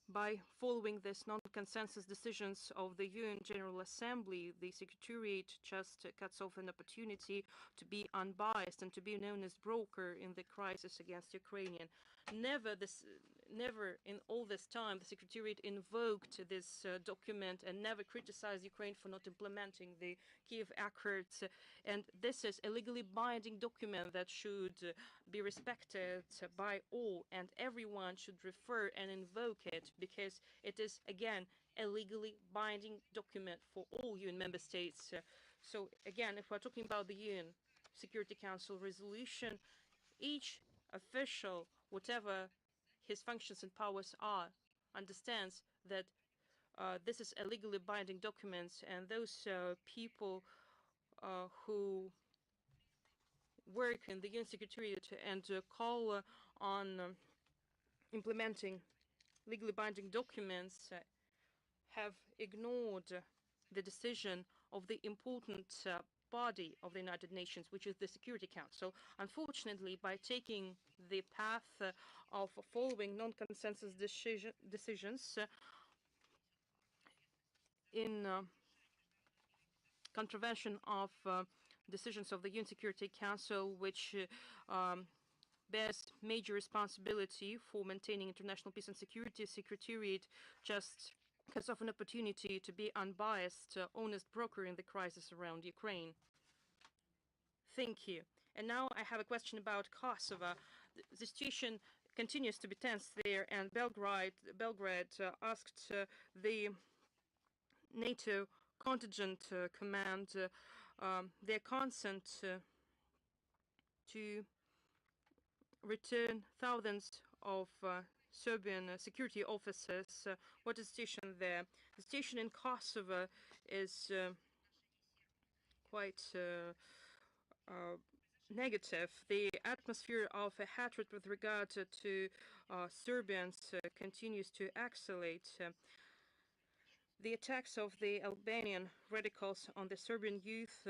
by following this non-consensus decisions of the UN General Assembly, the Secretariat just cuts off an opportunity to be unbiased and to be known as broker in the crisis against Ukrainian. Never in all this time the Secretariat invoked this document and never criticized Ukraine for not implementing the Kiev Accords. And this is a legally binding document that should be respected by all, and everyone should refer and invoke it, because it is, again, a legally binding document for all UN member states. So again, if we're talking about the UN Security Council resolution, each official, whatever his functions and powers are, understands that this is a legally binding document, and those people who work in the UN Secretariat and call on implementing legally binding documents have ignored the decision of the important body of the United Nations, which is the Security Council. Unfortunately, by taking the path of following non-consensus decisions in contravention of decisions of the UN Security Council, which bears major responsibility for maintaining international peace and security, Secretariat just cuts off an opportunity to be unbiased, honest broker in the crisis around Ukraine. Thank you. And now I have a question about Kosovo. The situation continues to be tense there, and Belgrade asked the NATO contingent command their consent to return thousands of Serbian security officers. What is the situation there? The situation in Kosovo is quite negative. The atmosphere of hatred with regard to Serbians continues to escalate. The attacks of the Albanian radicals on the Serbian youth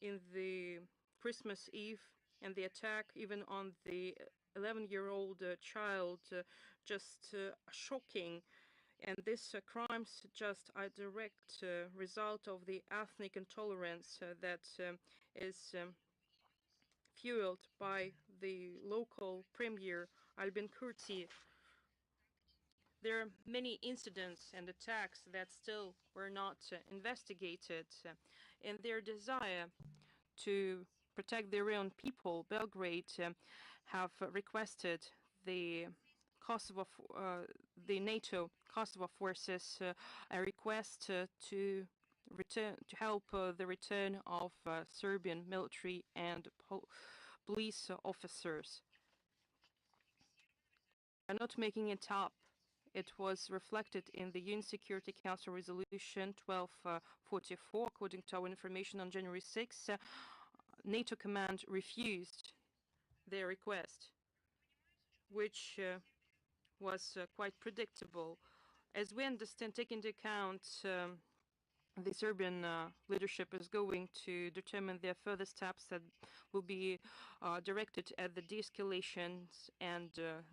in the Christmas Eve, and the attack even on the 11-year-old child, just shocking. And these crimes just a direct result of the ethnic intolerance that is fueled by the local premier, Albin Kurti. There are many incidents and attacks that still were not investigated. In their desire to protect their own people, Belgrade have requested the the NATO Kosovo forces a request to help the return of Serbian military and police officers. I'm not making it up. It was reflected in the UN Security Council Resolution 1244. According to our information on January 6, NATO command refused their request, which was quite predictable. As we understand, taking into account the Serbian leadership is going to determine their further steps that will be directed at the de-escalations and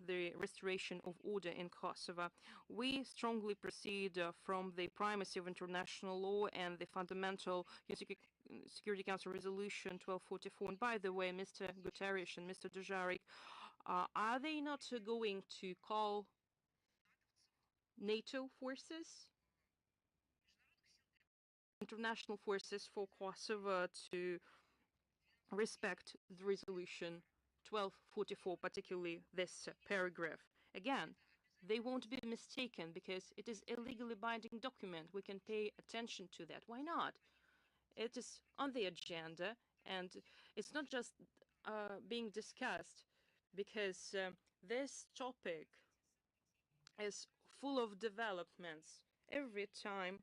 the restoration of order in Kosovo. We strongly proceed from the primacy of international law and the fundamental Security Council Resolution 1244. And by the way, Mr. Guterres and Mr. Dujarric, are they not going to call NATO forces, international forces for Kosovo, to respect the resolution 1244, particularly this paragraph? Again, they won't be mistaken because it is a legally binding document. We can pay attention to that. Why not? It is on the agenda, and it's not just being discussed because this topic is full of developments every time,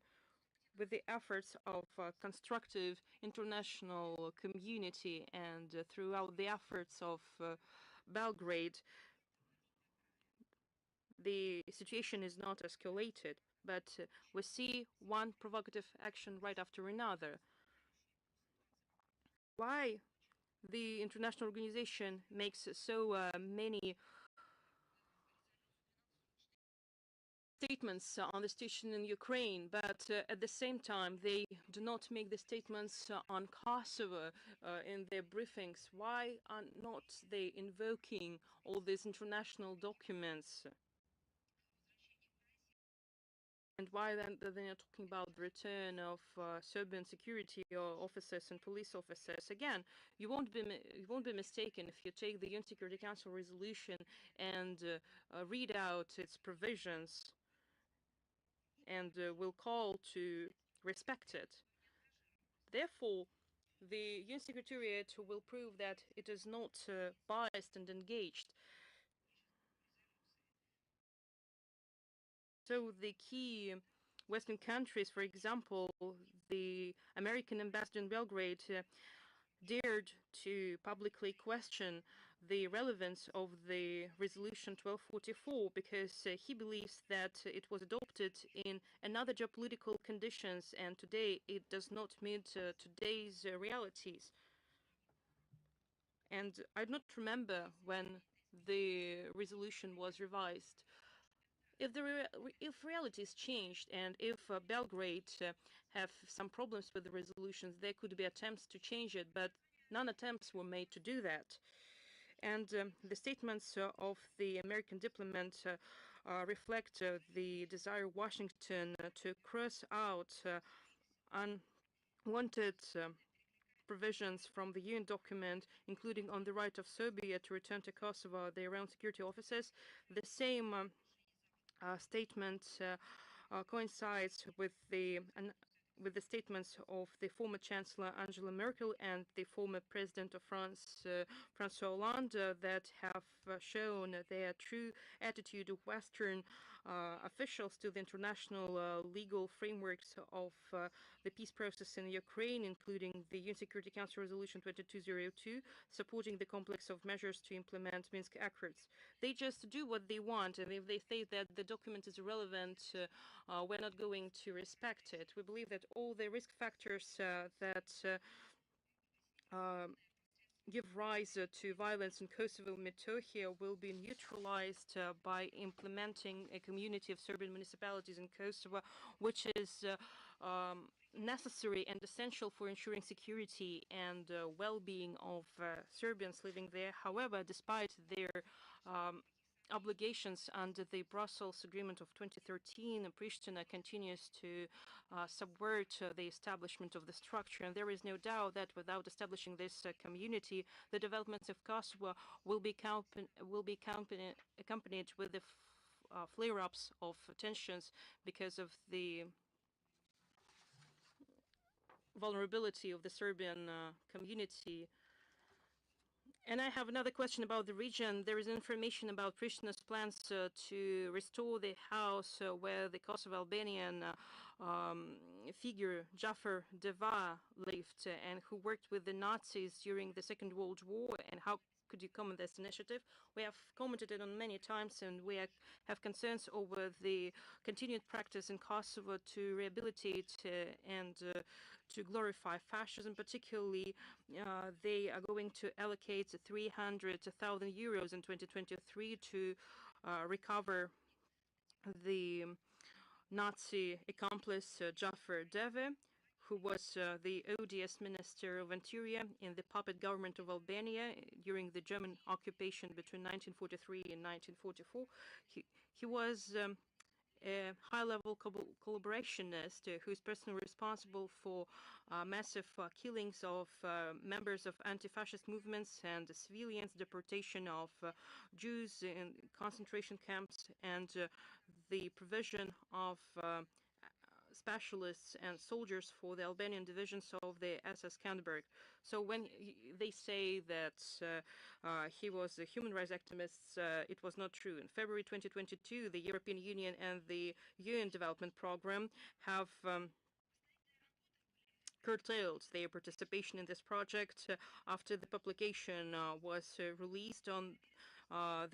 with the efforts of constructive international community and throughout the efforts of Belgrade. The situation is not escalated, but we see one provocative action right after another. Why the international organization makes so many statements on the situation in Ukraine, but at the same time they do not make the statements on Kosovo in their briefings? Why are not they invoking all these international documents? And why then they're not talking about the return of Serbian security officers and police officers? Again, you won't be mistaken if you take the UN Security Council resolution and read out its provisions, and will call to respect it. Therefore, the UN Secretariat will prove that it is not biased and engaged. So the key Western countries, for example, the American ambassador in Belgrade dared to publicly question the relevance of the resolution 1244 because he believes that it was adopted in another geopolitical conditions, and today it does not meet today's realities. And I do not remember when the resolution was revised. If realities changed and if Belgrade have some problems with the resolutions, there could be attempts to change it, but none attempts were made to do that. And the statements of the American diplomat reflect the desire of Washington to cross out unwanted provisions from the UN document, including on the right of Serbia to return to Kosovo their own security officers. The same statement coincides with the statements of the former Chancellor Angela Merkel and the former President of France, François Hollande, that have shown their true attitude of Western officials to the international legal frameworks of the peace process in Ukraine, including the UN Security Council Resolution 2202, supporting the complex of measures to implement Minsk Accords. They just do what they want, and if they say that the document is irrelevant, we're not going to respect it. We believe that all the risk factors that give rise to violence in Kosovo and Metohija will be neutralized by implementing a community of Serbian municipalities in Kosovo, which is necessary and essential for ensuring security and well-being of Serbians living there. However, despite their obligations under the Brussels Agreement of 2013, Pristina continues to subvert the establishment of the structure, and there is no doubt that without establishing this community, the developments of Kosovo will be accompanied with the flare-ups of tensions because of the vulnerability of the Serbian community. And I have another question about the region. There is information about Pristina's plans to restore the house where the Kosovo Albanian figure Jafar Deva lived and who worked with the Nazis during the Second World War. And how could you comment this initiative? We have commented it on many times, and we have concerns over the continued practice in Kosovo to rehabilitate and to glorify fascism. Particularly, they are going to allocate 300,000 euros in 2023 to recover the Nazi accomplice Jafar Deve, who was the ODS minister of Interior in the puppet government of Albania during the German occupation between 1943 and 1944. He was a high-level collaborationist who is personally responsible for massive killings of members of anti-fascist movements and civilians, deportation of Jews in concentration camps, and the provision of specialists and soldiers for the Albanian divisions of the SS Skanderberg. So when they say that he was a human rights activist, it was not true. In February 2022, the European Union and the UN Development Program have curtailed their participation in this project after the publication was released on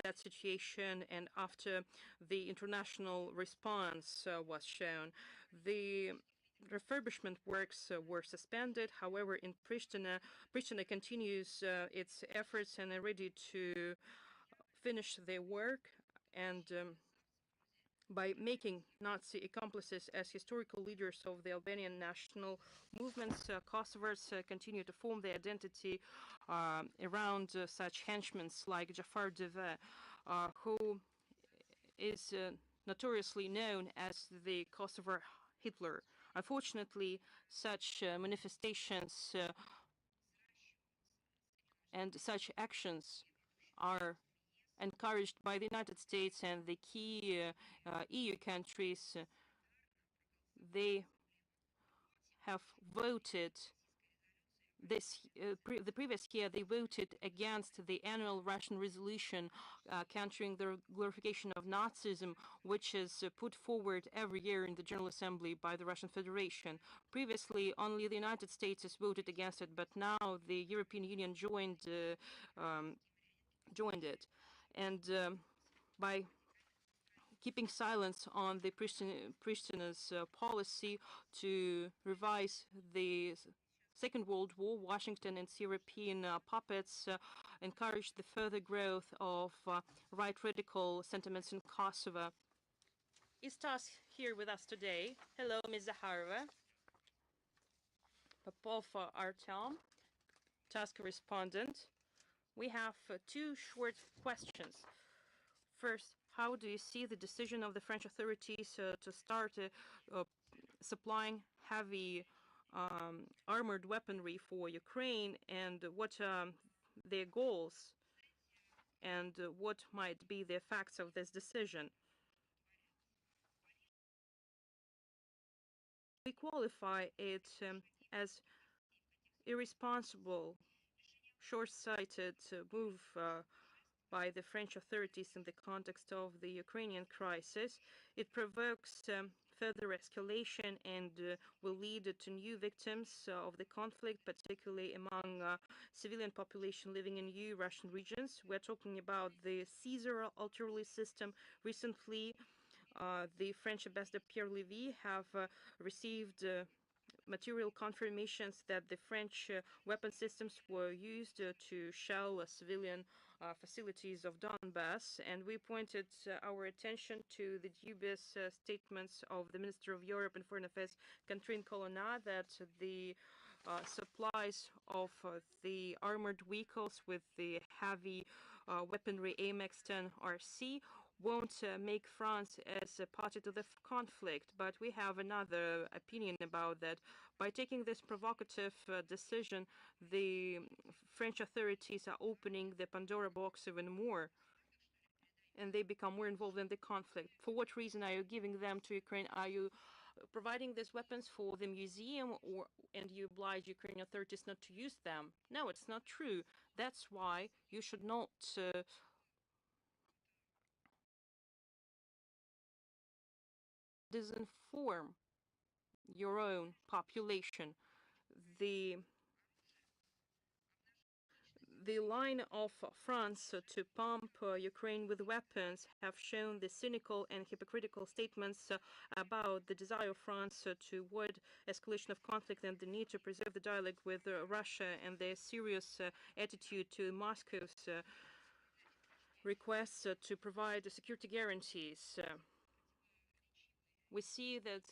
that situation, and after the international response was shown. The refurbishment works were suspended. However, in Pristina continues its efforts and are ready to finish their work, and by making Nazi accomplices as historical leaders of the Albanian national movements, Kosovars continue to form their identity around such henchmen like Jafar Deve, who is notoriously known as the Kosovar Hitler. Unfortunately, such manifestations and such actions are encouraged by the United States and the key EU countries. They have voted the previous year, they voted against the annual Russian resolution countering the glorification of Nazism, which is put forward every year in the General Assembly by the Russian Federation. Previously, only the United States has voted against it, but now the European Union joined it. And by keeping silence on the Pristina's policy to revise the Second World War, Washington and its European puppets encouraged the further growth of right radical sentiments in Kosovo. Is Task here with us today? Hello, Ms. Zaharova. Popov Artem, Task correspondent. We have two short questions. First, how do you see the decision of the French authorities to start supplying heavy armored weaponry for Ukraine, and what are their goals, and what might be the effects of this decision. We qualify it as irresponsible, short-sighted move by the French authorities in the context of the Ukrainian crisis. It provokes further escalation and will lead to new victims of the conflict, particularly among civilian population living in new Russian regions. We're talking about the Caesar artillery system. Recently, the French ambassador Pierre Lévy have received material confirmations that the French weapon systems were used to shell civilian facilities of Donbass, and we pointed our attention to the dubious statements of the Minister of Europe and Foreign Affairs, Catherine Colonna, that the supplies of the armored vehicles with the heavy weaponry AMX-10 RC won't make France as a party to the conflict, but we have another opinion about that. By taking this provocative decision, the French authorities are opening the Pandora box even more, and they become more involved in the conflict. For what reason are you giving them to Ukraine? Are you providing these weapons for the museum, and you oblige Ukrainian authorities not to use them? No, it's not true. That's why you should not disinform your own population. The line of France to pump Ukraine with weapons have shown the cynical and hypocritical statements about the desire of France to avoid escalation of conflict and the need to preserve the dialogue with Russia, and their serious attitude to Moscow's requests to provide security guarantees. We see that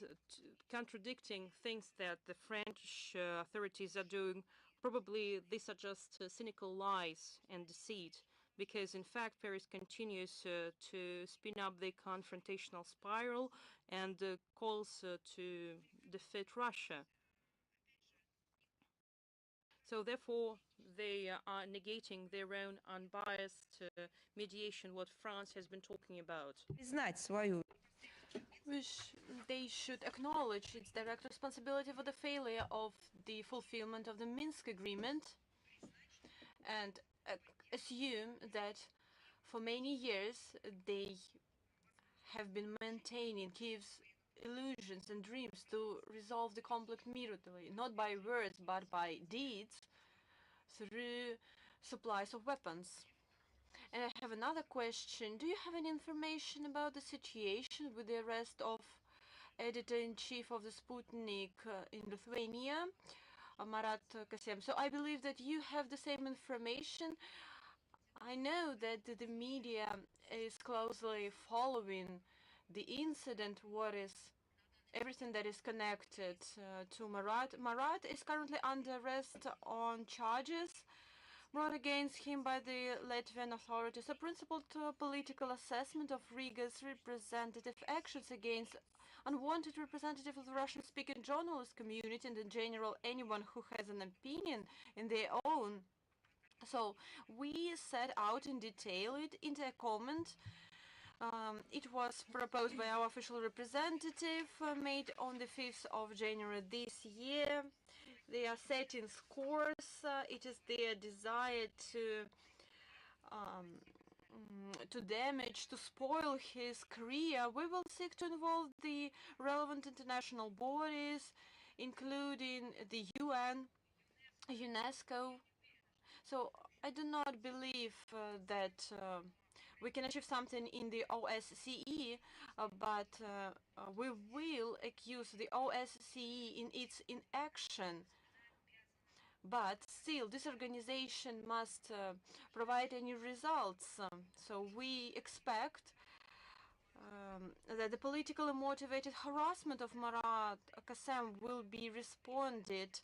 contradicting things that the French authorities are doing. Probably these are just cynical lies and deceit, because in fact Paris continues to spin up the confrontational spiral and calls to defeat Russia. So therefore, they are negating their own unbiased mediation, what France has been talking about. They should acknowledge its direct responsibility for the failure of the fulfillment of the Minsk agreement, and assume that for many years they have been maintaining Kiev's illusions and dreams to resolve the conflict immediately, not by words but by deeds, through supplies of weapons. And I have another question. Do you have any information about the situation with the arrest of editor-in-chief of the Sputnik in Lithuania, Marat Kasem? So I believe that you have the same information. I know that the media is closely following the incident, everything that is connected to Marat. Marat is currently under arrest on charges brought against him by the Latvian authorities. A principled political assessment of Riga's representative actions against unwanted representatives of the Russian-speaking journalist community and in general anyone who has an opinion in their own. So we set out in detail it into a comment. It was proposed by our official representative, made on the 5th of January this year. They are setting scores. It is their desire to damage, to spoil his career. We will seek to involve the relevant international bodies, including the UN, UNESCO. So I do not believe that we can achieve something in the OSCE, but we will accuse the OSCE in its inaction. But still, this organization must provide any results. So we expect that the politically motivated harassment of Marat Kasem will be responded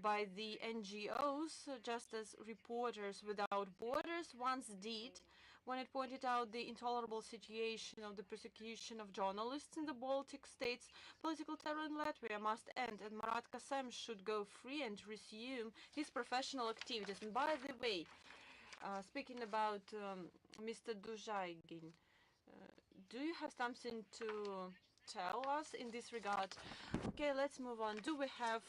by the NGOs, just as Reporters Without Borders once did when it pointed out the intolerable situation of the persecution of journalists in the Baltic states. Political terror in Latvia must end, and Marat Kasem should go free and resume his professional activities. And by the way, speaking about Mr. Duzhaygin, do you have something to tell us in this regard? Okay, let's move on. Do we have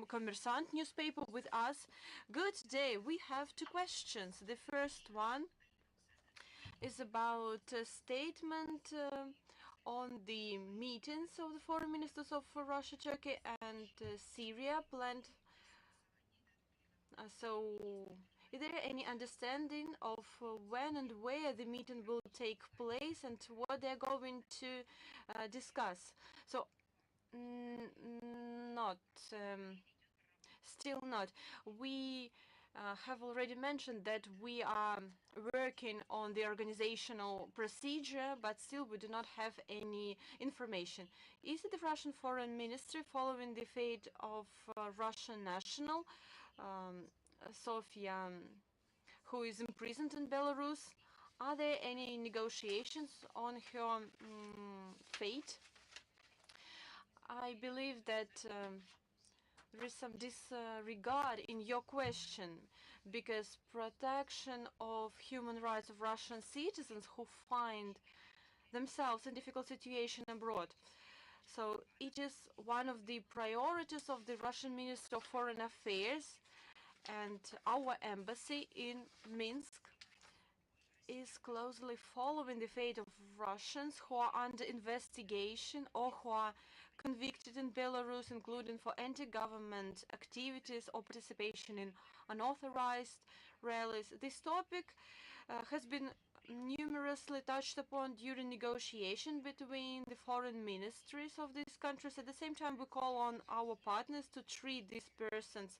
Kommersant newspaper with us? Good day. We have two questions. The first one is about a statement on the meetings of the foreign ministers of Russia, Turkey, and Syria planned. So, is there any understanding of when and where the meeting will take place and what they're going to discuss? So, not. Still not. We have already mentioned that we are working on the organizational procedure, but still we do not have any information. Is it the Russian Foreign Ministry following the fate of Russian national Sofia, who is imprisoned in Belarus? Are there any negotiations on her fate? I believe that there is some disregard in your question, because protection of human rights of Russian citizens who find themselves in difficult situation abroad. So it is one of the priorities of the Russian Ministry of Foreign Affairs, and our embassy in Minsk is closely following the fate of Russians who are under investigation or who are convicted in Belarus, including for anti-government activities or participation in unauthorized rallies. This topic has been numerously touched upon during negotiation between the foreign ministries of these countries. At the same time, we call on our partners to treat these persons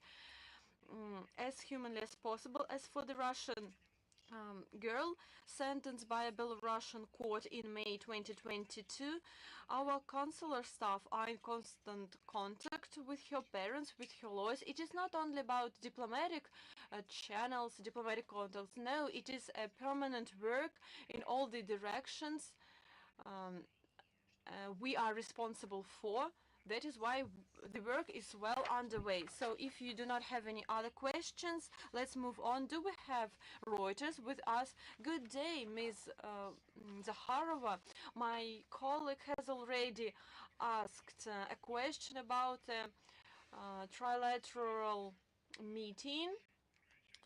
as humanly as possible. As for the Russian girl sentenced by a Belarusian court in May 2022, our consular staff are in constant contact with her parents, with her lawyers. It is not only about diplomatic channels, diplomatic contacts. No, it is a permanent work in all the directions we are responsible for. That is why the work is well underway. So if you do not have any other questions, let's move on. Do we have Reuters with us? Good day, Ms. Zakharova. My colleague has already asked a question about a trilateral meeting.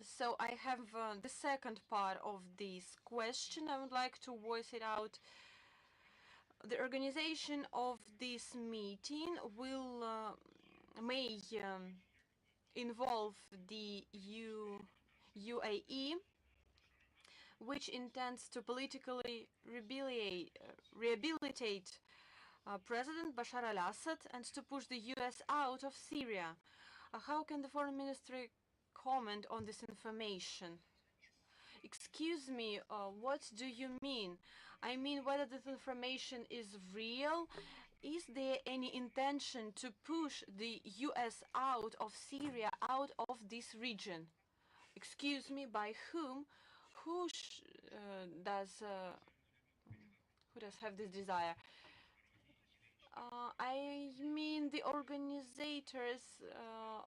So I have the second part of this question. I would like to voice it out. The organization of this meeting may involve the UAE, which intends to politically rehabilitate President Bashar al-Assad and to push the US out of Syria. How can the Foreign Ministry comment on this information? Excuse me, what do you mean? I mean whether this information is real. Is there any intention to push the US out of Syria, out of this region? Excuse me, by whom? Who does have this desire? I mean the organizers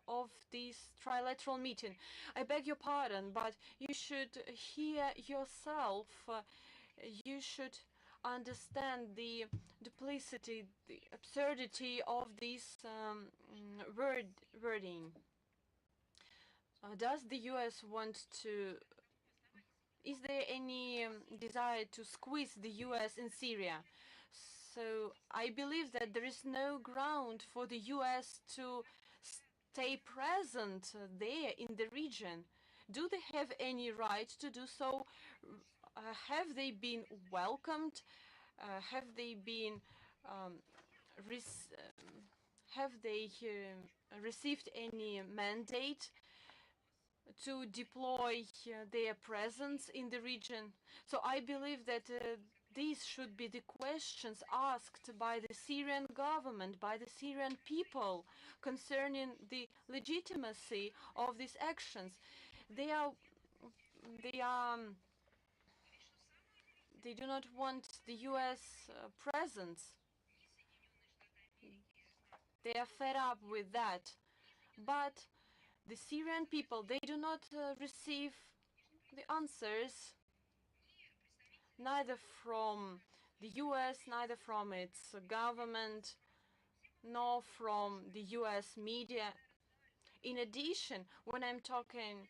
of this trilateral meeting. I beg your pardon, but you should hear yourself. You should understand the duplicity, the absurdity of this wording. Does the US want to... Is there any desire to squeeze the US in Syria? So I believe that there is no ground for the US to stay present there in the region. Do they have any right to do so? Have they been welcomed? Have they been have they received any mandate to deploy their presence in the region? So I believe that these should be the questions asked by the Syrian government, by the Syrian people, concerning the legitimacy of these actions. They are they do not want the US presence. They are fed up with that. But the Syrian people, they do not receive the answers neither from the US, neither from its government, nor from the US media. In addition, when I'm talking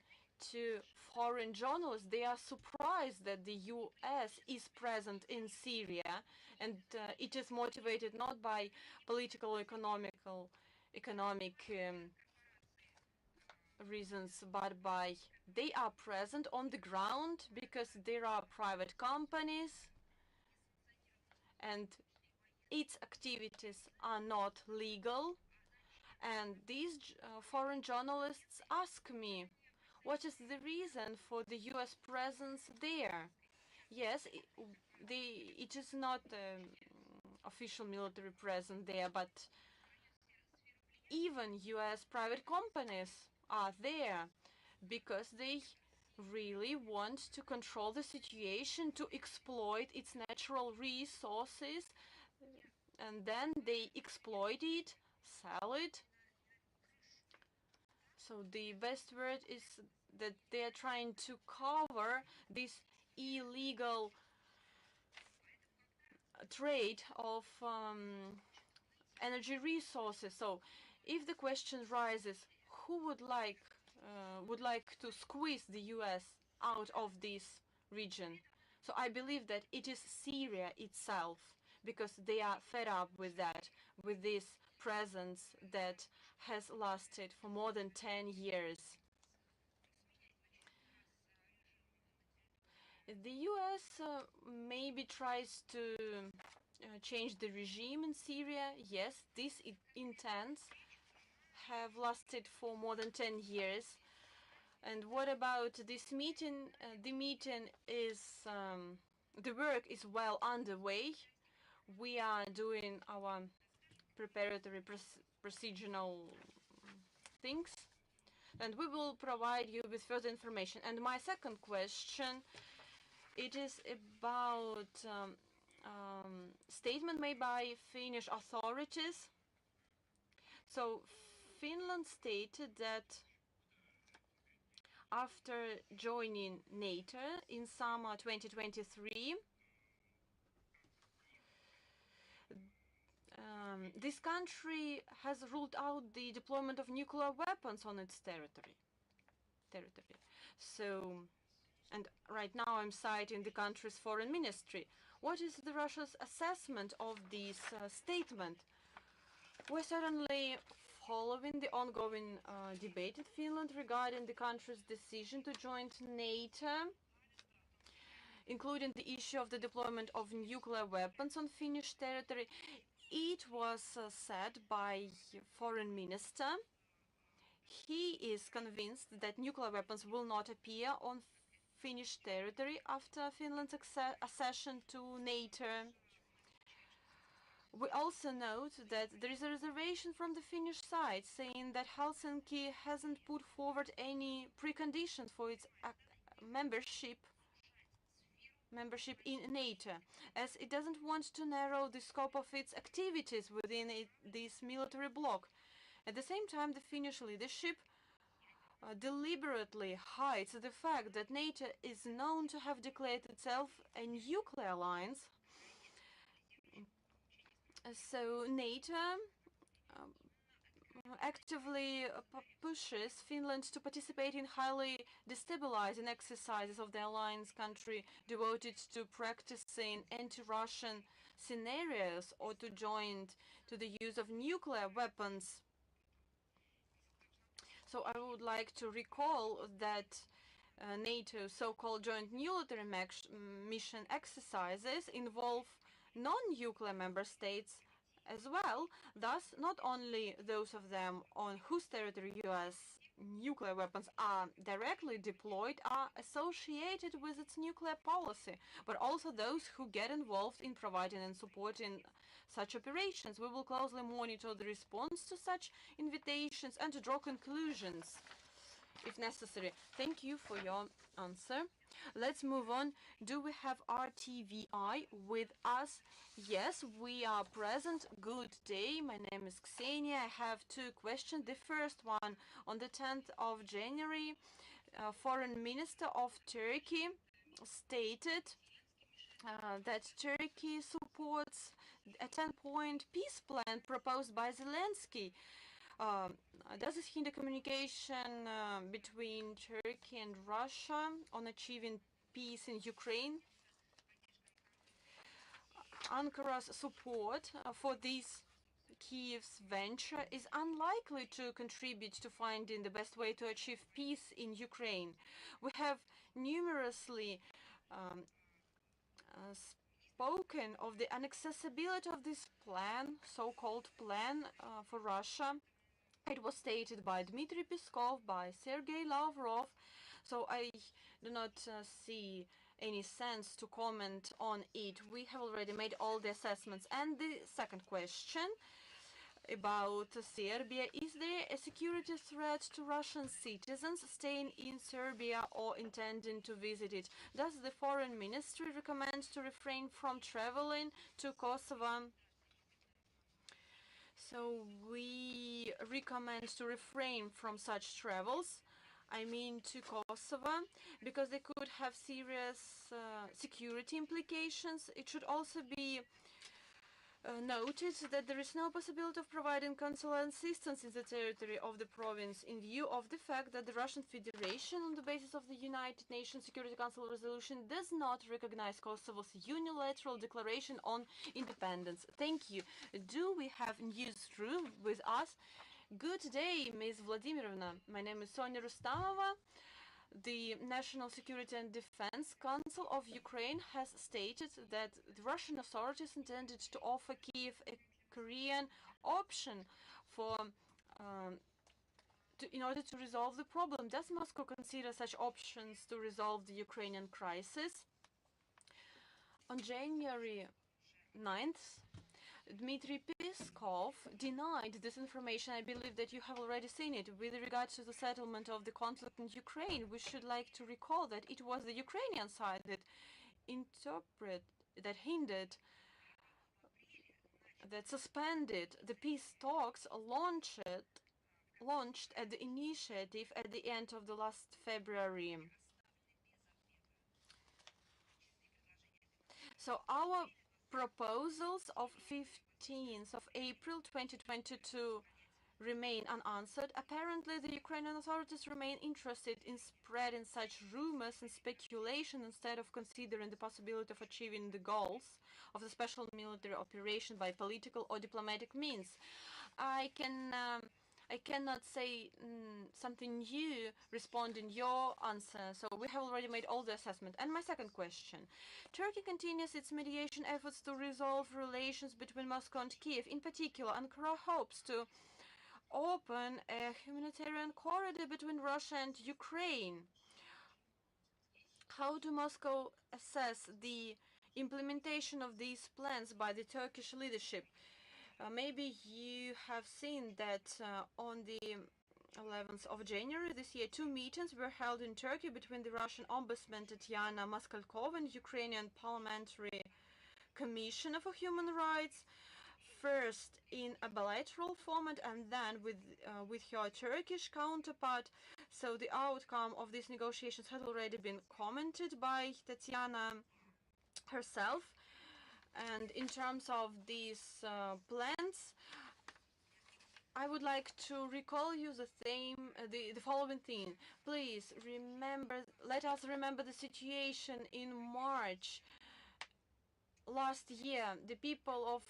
to foreign journalists, they are surprised that the US is present in Syria, and it is motivated not by political, economic reasons, but by they are present on the ground because there are private companies and its activities are not legal. And these foreign journalists ask me, what is the reason for the US presence there? Yes, it is not official military presence there, but even US private companies are there because they really want to control the situation, to exploit its natural resources, and then they exploit it, sell it. So the best word is that they are trying to cover this illegal trade of energy resources. So if the question rises, who would like to squeeze the US out of this region? So I believe that it is Syria itself, because they are fed up with that, with this presence that has lasted for more than 10 years. The US maybe tries to change the regime in Syria. Yes, these intents have lasted for more than 10 years. And what about this meeting? The meeting is, the work is well underway. We are doing our preparatory procedural things, and we will provide you with further information. And my second question, it is about statement made by Finnish authorities. So Finland stated that after joining NATO in summer 2023, this country has ruled out the deployment of nuclear weapons on its territory. So, and right now I'm citing the country's foreign ministry. What is the Russia's assessment of this statement? We're certainly following the ongoing debate in Finland regarding the country's decision to join NATO, including the issue of the deployment of nuclear weapons on Finnish territory. It was said by foreign minister. He is convinced that nuclear weapons will not appear on Finnish territory after Finland's accession to NATO. We also note that there is a reservation from the Finnish side saying that Helsinki hasn't put forward any preconditions for its membership in NATO, as it doesn't want to narrow the scope of its activities within this military bloc. At the same time, the Finnish leadership deliberately hides the fact that NATO is known to have declared itself a nuclear alliance. So NATO actively pushes Finland to participate in highly destabilizing exercises of the alliance country devoted to practicing anti-Russian scenarios or to join to the use of nuclear weapons. So I would like to recall that NATO's so-called joint military mission exercises involve non-nuclear member states as well, thus not only those of them on whose territory US nuclear weapons are directly deployed are associated with its nuclear policy, but also those who get involved in providing and supporting such operations. We will closely monitor the response to such invitations and to draw conclusions if necessary. Thank you for your answer. Let's move on. Do we have RTVI with us? Yes, we are present. Good day. My name is Ksenia. I have two questions. The first one, on the 10th of January, Foreign Minister of Turkey stated that Turkey supports a 10-point peace plan proposed by Zelensky. Does this hinder communication between Turkey and Russia on achieving peace in Ukraine? Ankara's support for this Kiev's venture is unlikely to contribute to finding the best way to achieve peace in Ukraine. We have numerously spoken of the inaccessibility of this plan, so-called plan for Russia. It was stated by Dmitry Peskov, by Sergei Lavrov, so I do not see any sense to comment on it. We have already made all the assessments. And the second question about Serbia: is there a security threat to Russian citizens staying in Serbia or intending to visit it? Does the Foreign Ministry recommend to refrain from traveling to Kosovo? So we recommend to refrain from such travels, I mean to Kosovo, because they could have serious security implications. It should also be noted that there is no possibility of providing consular assistance in the territory of the province in view of the fact that the Russian Federation, on the basis of the United Nations Security Council resolution, does not recognize Kosovo's unilateral declaration on independence. Thank you. Do we have newsroom with us? Good day, Ms. Vladimirovna. My name is Sonia Rustamova. The National Security and Defense Council of Ukraine has stated that the Russian authorities intended to offer Kiev a Korean option for in order to resolve the problem. Does Moscow consider such options to resolve the Ukrainian crisis? On January 9th, Dmitry Peskov denied this information. I believe that you have already seen it. With regard to the settlement of the conflict in Ukraine, we should like to recall that it was the Ukrainian side that hindered, that suspended the peace talks launched at the initiative at the end of the last February. So our proposals of 15th of April 2022 remain unanswered. Apparently, the Ukrainian authorities remain interested in spreading such rumors and speculation instead of considering the possibility of achieving the goals of the special military operation by political or diplomatic means. I cannot say something new responding your answer, so we have already made all the assessment. And my second question: Turkey continues its mediation efforts to resolve relations between Moscow and Kiev. In particular, Ankara hopes to open a humanitarian corridor between Russia and Ukraine. How do Moscow assess the implementation of these plans by the Turkish leadership? Maybe you have seen that on the 11th of January this year, two meetings were held in Turkey between the Russian Ombudsman Tatiana Maskalkova and Ukrainian Parliamentary Commissioner for Human Rights, first in a bilateral format and then with her Turkish counterpart. So the outcome of these negotiations had already been commented by Tatiana herself. And in terms of these plans, I would like to recall you the following thing. Please let us remember the situation in March last year. The people of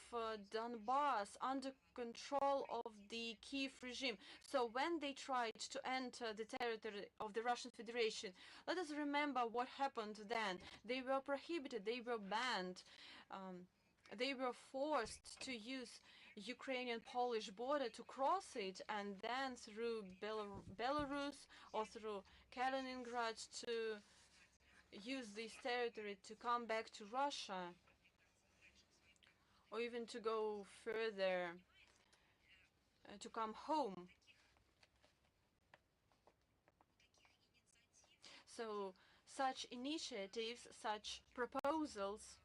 Donbass under control of the Kiev regime. So when they tried to enter the territory of the Russian Federation, let us remember what happened then. They were prohibited, they were banned. They were forced to use Ukrainian-Polish border to cross it, and then through Belarus or through Kaliningrad to use this territory to come back to Russia, or even to go further, to come home. So Such initiatives, such proposals